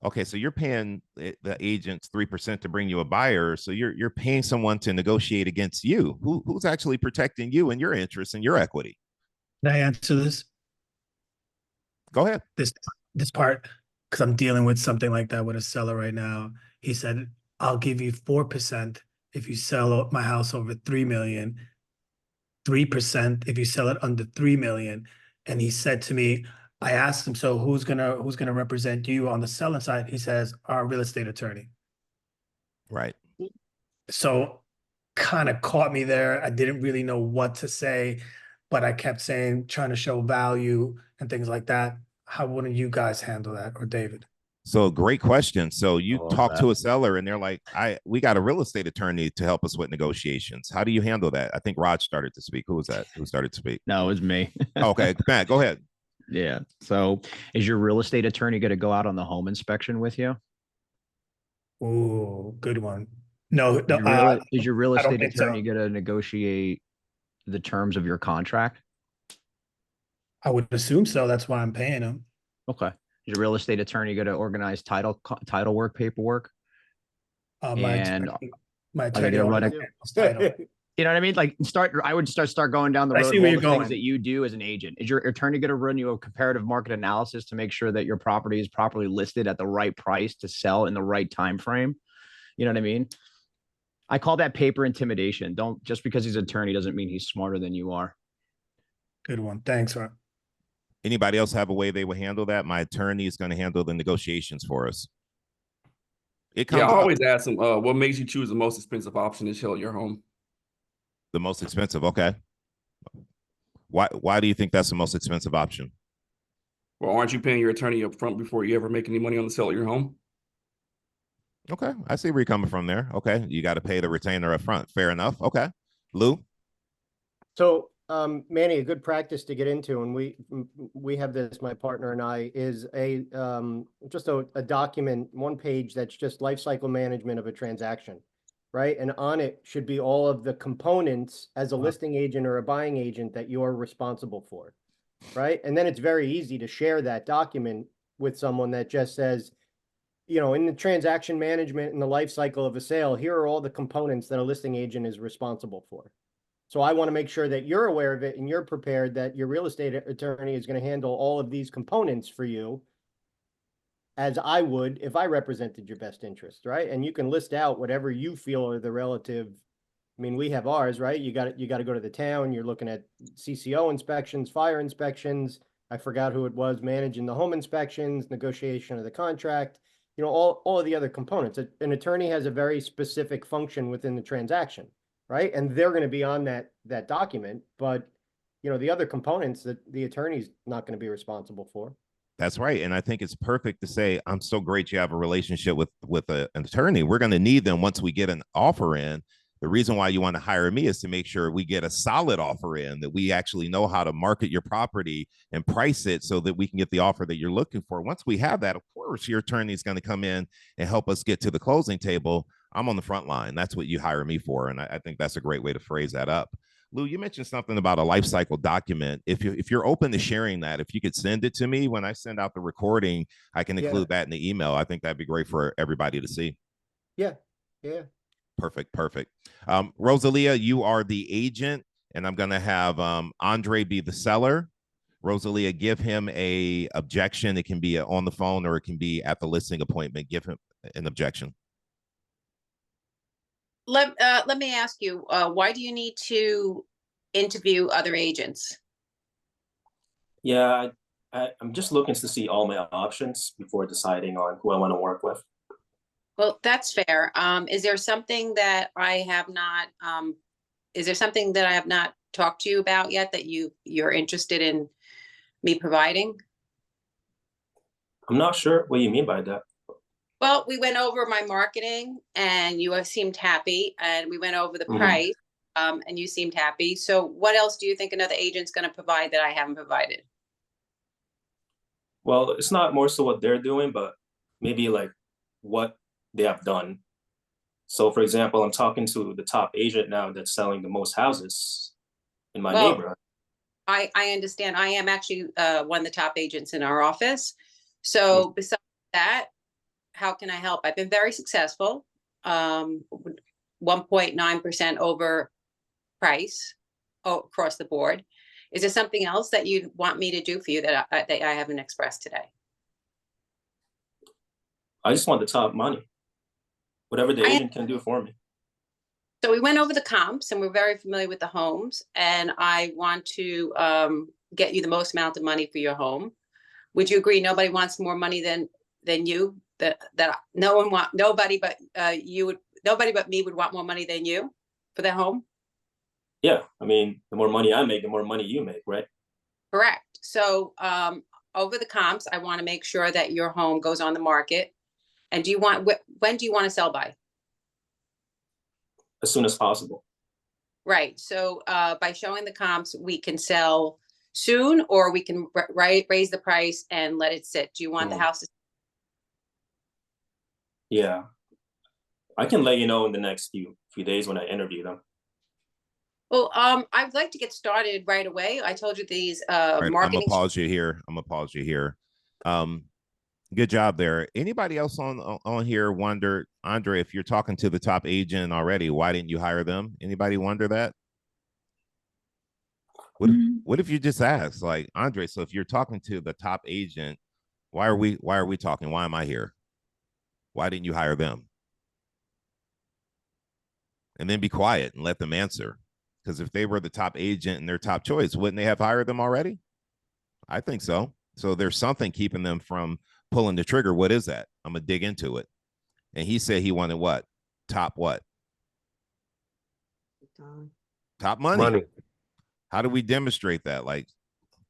Okay, so you're paying the agents 3% to bring you a buyer. So you're paying someone to negotiate against you. Who's actually protecting you and your interests and your equity? Can I answer this? Go ahead. This part, because I'm dealing with something like that with a seller right now. He said, I'll give you 4% if you sell my house over 3 million, 3% if you sell it under 3 million. And he said to me, I asked him, so who's gonna represent you on the selling side? He says, our real estate attorney. Right. So kind of caught me there. I didn't really know what to say, but I kept saying, trying to show value and things like that. How wouldn't you guys handle that, or David? So great question. So you talk that. to a seller and they're like, we got a real estate attorney to help us with negotiations. How do you handle that? I think Rod started to speak. Who was that? Who started to speak? No, it was me. Okay, Matt, go ahead. Yeah. So is your real estate attorney going to go out on the home inspection with you? Ooh, good one. No, Is your real I don't estate think so. attorney going to negotiate the terms of your contract? I would assume so. That's why I'm paying him. Okay. Is your real estate attorney going to organize title work paperwork? My And my are they attorney gonna run already it? handles title. You know what I mean? Like I would start going down the I road see of where all you're the things going. that you do as an agent. Is your attorney going to run you a comparative market analysis to make sure that your property is properly listed at the right price to sell in the right time frame? You know what I mean? I call that paper intimidation. Don't, just because he's an attorney doesn't mean he's smarter than you are. Good one. Thanks, Rob. Anybody else have a way they would handle that? My attorney is going to handle the negotiations for us. It comes Yeah, I up. always ask them, what makes you choose the most expensive option to sell your home? The most expensive. Okay. Why do you think that's the most expensive option? Well, aren't you paying your attorney up front before you ever make any money on the sale of your home? Okay, I see where you're coming from there. Okay, you got to pay the retainer up front. Fair enough. Okay, Lou. So, Manny, a good practice to get into, and we have this, my partner and I, is just a document, one page that's just life cycle management of a transaction, right? And on it should be all of the components as a listing agent or a buying agent that you're responsible for, right? And then it's very easy to share that document with someone that just says, you know, in the transaction management and the life cycle of a sale, here are all the components that a listing agent is responsible for. So I want to make sure that you're aware of it and you're prepared that your real estate attorney is going to handle all of these components for you, as I would if I represented your best interest, right? And you can list out whatever you feel are the relative. I mean, we have ours, right? You got to go to the town. You're looking at CCO inspections, fire inspections. I forgot who it was, managing the home inspections, negotiation of the contract, you know, all of the other components. An attorney has a very specific function within the transaction, right? And they're going to be on that document, but you know, the other components that the attorney's not going to be responsible for. That's right. And I think it's perfect to say, I'm so great you have a relationship with an attorney. We're going to need them once we get an offer in. The reason why you want to hire me is to make sure we get a solid offer in, that we actually know how to market your property and price it so that we can get the offer that you're looking for. Once we have that, of course, your attorney is going to come in and help us get to the closing table. I'm on the front line. That's what you hire me for. And I think that's a great way to phrase that up. Lou, you mentioned something about a life cycle document. If you're open to sharing that, if you could send it to me when I send out the recording, I can include that in the email. I think that'd be great for everybody to see. Yeah. Perfect. Rosalia, you are the agent, and I'm going to have Andre be the seller. Rosalia, give him a objection. It can be on the phone or it can be at the listing appointment. Give him an objection. Let me ask you, why do you need to interview other agents? Yeah, I'm just looking to see all my options before deciding on who I want to work with. Well, that's fair. Is there something that I have not talked to you about yet that you're interested in me providing? I'm not sure what you mean by that. Well, we went over my marketing and you seemed happy, and we went over the price and you seemed happy. So what else do you think another agent's going to provide that I haven't provided? Well, it's not more so what they're doing, but maybe like what they have done. So for example, I'm talking to the top agent now that's selling the most houses in my neighborhood. I understand. I am actually one of the top agents in our office. So besides that, how can I help? I've been very successful, 1.9% over price across the board. Is there something else that you want me to do for you that I haven't expressed today? I just want the top money. Whatever the agent can do for me. So we went over the comps and we're very familiar with the homes, and I want to get you the most amount of money for your home. Would you agree nobody wants more money than you? That nobody but me would want more money than you for their home? Yeah, I mean, the more money I make, the more money you make, right? Correct. So over the comps, I want to make sure that your home goes on the market. And when do you want to sell by? As soon as possible. Right. So by showing the comps, we can sell soon, or we can raise the price and let it sit. Do you want the house to? Yeah, I can let you know in the next few days when I interview them. Well, I'd like to get started right away. I told you these marketing. I'm gonna pause you here. Good job there. Anybody else on here wonder, Andre, if you're talking to the top agent already, why didn't you hire them? Anybody wonder that? What if you just ask, like, Andre, so if you're talking to the top agent, why are we talking? Why am I here? Why didn't you hire them? And then be quiet and let them answer. Because if they were the top agent and their top choice, wouldn't they have hired them already? I think so. So there's something keeping them from pulling the trigger. What is that? I'm going to dig into it. And he said he wanted what? Top what? Top money. How do we demonstrate that? Like,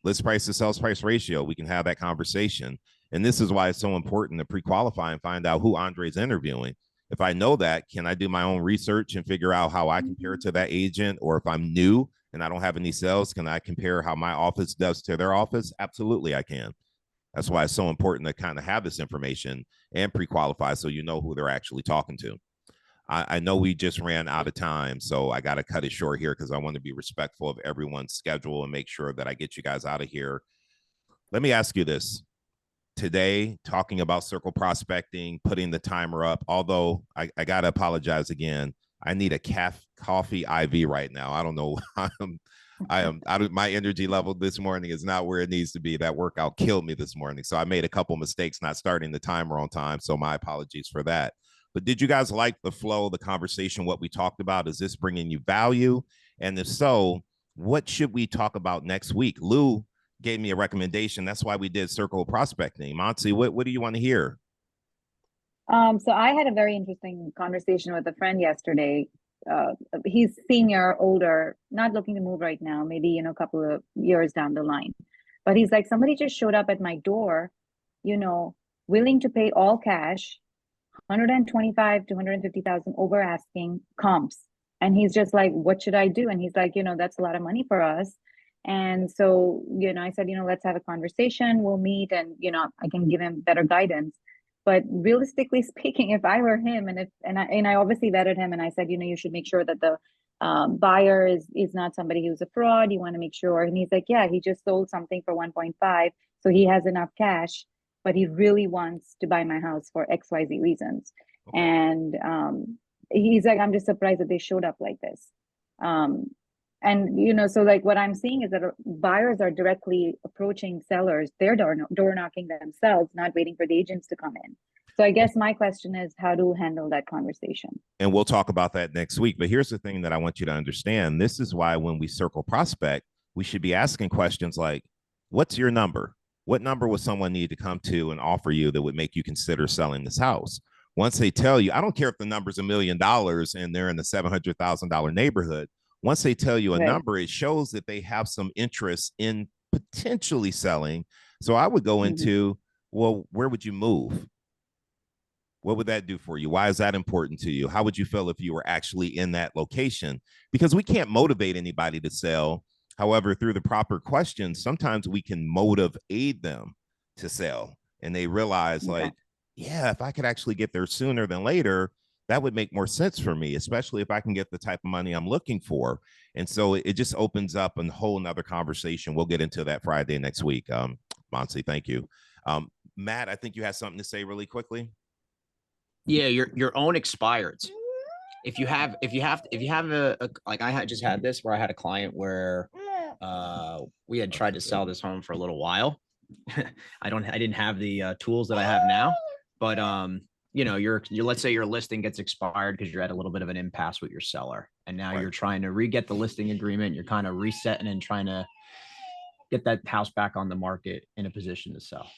list price to sales price ratio. We can have that conversation. And this is why it's so important to pre-qualify and find out who Andre's interviewing. If I know that, can I do my own research and figure out how I compare to that agent? Or if I'm new and I don't have any sales, can I compare how my office does to their office? Absolutely, I can. That's why it's so important to kind of have this information and pre-qualify so you know who they're actually talking to. I know we just ran out of time, so I got to cut it short here because I want to be respectful of everyone's schedule and make sure that I get you guys out of here. Let me ask you this. Today, talking about circle prospecting, putting the timer up, although I got to apologize again. I need a coffee IV right now. I don't know. My energy level this morning is not where it needs to be. That workout killed me this morning. So I made a couple mistakes not starting the timer on time. So my apologies for that. But did you guys like the flow, the conversation, what we talked about? Is this bringing you value? And if so, what should we talk about next week? Lou gave me a recommendation. That's why we did circle prospecting. Monty, what do you want to hear? So I had a very interesting conversation with a friend yesterday. He's senior, older, not looking to move right now, maybe, you know, a couple of years down the line. But he's like, somebody just showed up at my door, you know, willing to pay all cash, 125 to 150,000 over asking comps. And he's just like, what should I do? And he's like, you know, that's a lot of money for us. And so, you know, I said, you know, let's have a conversation. We'll meet and, you know, I can give him better guidance. But realistically speaking, if I were him and I obviously vetted him and I said, you know, you should make sure that the buyer is not somebody who's a fraud. You want to make sure. And he's like, yeah, he just sold something for 1.5. So he has enough cash, but he really wants to buy my house for XYZ reasons. Okay. And he's like, I'm just surprised that they showed up like this. And, you know, so like what I'm seeing is that buyers are directly approaching sellers, they're door knocking themselves, not waiting for the agents to come in. So I guess my question is how to handle that conversation. And we'll talk about that next week. But here's the thing that I want you to understand. This is why when we circle prospect, we should be asking questions like, what's your number? What number would someone need to come to and offer you that would make you consider selling this house? Once they tell you, I don't care if the number's $1 million and they're in the $700,000 neighborhood. Once they tell you a number, it shows that they have some interest in potentially selling. So I would go into, well, where would you move? What would that do for you? Why is that important to you? How would you feel if you were actually in that location? Because we can't motivate anybody to sell. However, through the proper questions, sometimes we can aid them to sell. And they realize like, yeah, if I could actually get there sooner than later, that would make more sense for me, especially if I can get the type of money I'm looking for. And so it just opens up a whole nother conversation. We'll get into that Friday next week. Monty, thank you. Matt, I think you had something to say really quickly. Yeah, your own expireds. If you have a like I just had this where I had a client where we had tried to sell this home for a little while. I didn't have the tools that I have now, but you know, let's say your listing gets expired because you're at a little bit of an impasse with your seller. And now you're trying to re-get the listing agreement. You're kind of resetting and trying to get that house back on the market in a position to sell.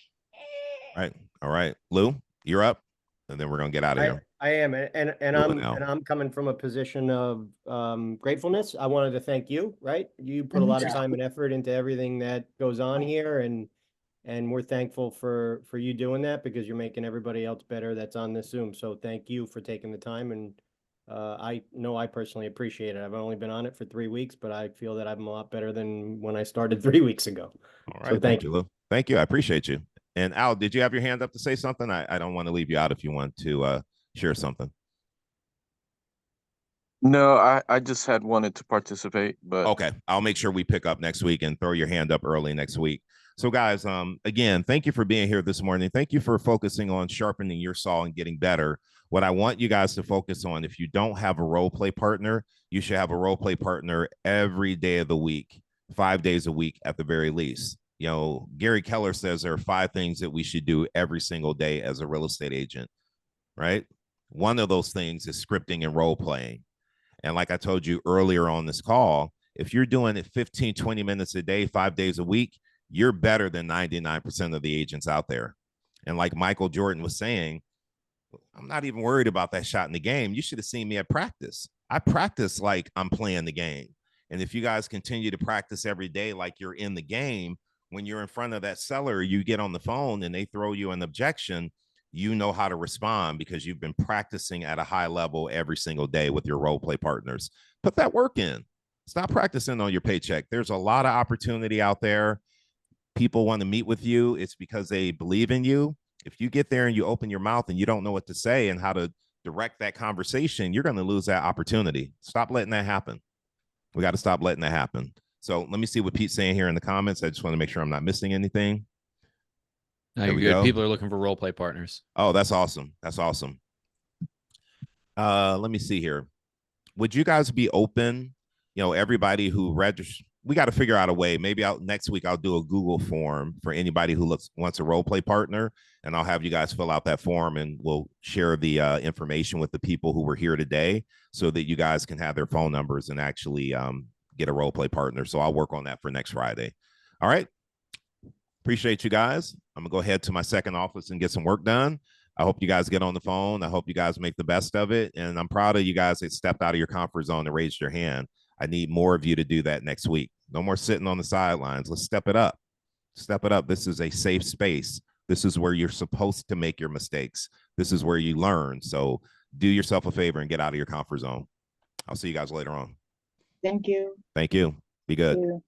Right. All right. Lou, you're up. And then we're going to get out of here. I am. And I'm coming from a position of gratefulness. I wanted to thank you, right? You put a lot of time and effort into everything that goes on here. And we're thankful for you doing that because you're making everybody else better that's on this Zoom. So thank you for taking the time. And I know I personally appreciate it. I've only been on it for 3 weeks, but I feel that I'm a lot better than when I started 3 weeks ago. All right. So thank you, Lou. Thank you. I appreciate you. And Al, did you have your hand up to say something? I don't want to leave you out if you want to share something. No, I just had wanted to participate, but okay. I'll make sure we pick up next week and throw your hand up early next week. So guys, again, thank you for being here this morning. Thank you for focusing on sharpening your saw and getting better. What I want you guys to focus on, if you don't have a role play partner, you should have a role play partner every day of the week, 5 days a week at the very least. You know, Gary Keller says there are 5 things that we should do every single day as a real estate agent, right? One of those things is scripting and role playing. And like I told you earlier on this call, if you're doing it 15, 20 minutes a day, 5 days a week, you're better than 99% of the agents out there. And like Michael Jordan was saying, I'm not even worried about that shot in the game. You should have seen me at practice. I practice like I'm playing the game. And if you guys continue to practice every day like you're in the game, when you're in front of that seller, you get on the phone and they throw you an objection, you know how to respond because you've been practicing at a high level every single day with your role play partners. Put that work in. Stop practicing on your paycheck. There's a lot of opportunity out there. People want to meet with you. It's because they believe in you. If you get there and you open your mouth and you don't know what to say and how to direct that conversation, you're going to lose that opportunity. Stop letting that happen. We got to stop letting that happen. So let me see what Pete's saying here in the comments. I just want to make sure I'm not missing anything. There we go. People are looking for role play partners. Oh, that's awesome. That's awesome. Let me see here. Would you guys be open? You know, everybody who registers, we got to figure out a way. Maybe next week I'll do a Google form for anybody who wants a role play partner, and I'll have you guys fill out that form, and we'll share the information with the people who were here today, so that you guys can have their phone numbers and actually get a role play partner. So I'll work on that for next Friday. All right. Appreciate you guys. I'm gonna go ahead to my second office and get some work done. I hope you guys get on the phone. I hope you guys make the best of it. And I'm proud of you guys that stepped out of your comfort zone and raised your hand. I need more of you to do that next week. No more sitting on the sidelines. Let's step it up. Step it up. This is a safe space. This is where you're supposed to make your mistakes. This is where you learn. So do yourself a favor and get out of your comfort zone. I'll see you guys later on. Thank you. Thank you. Be good. Thank you.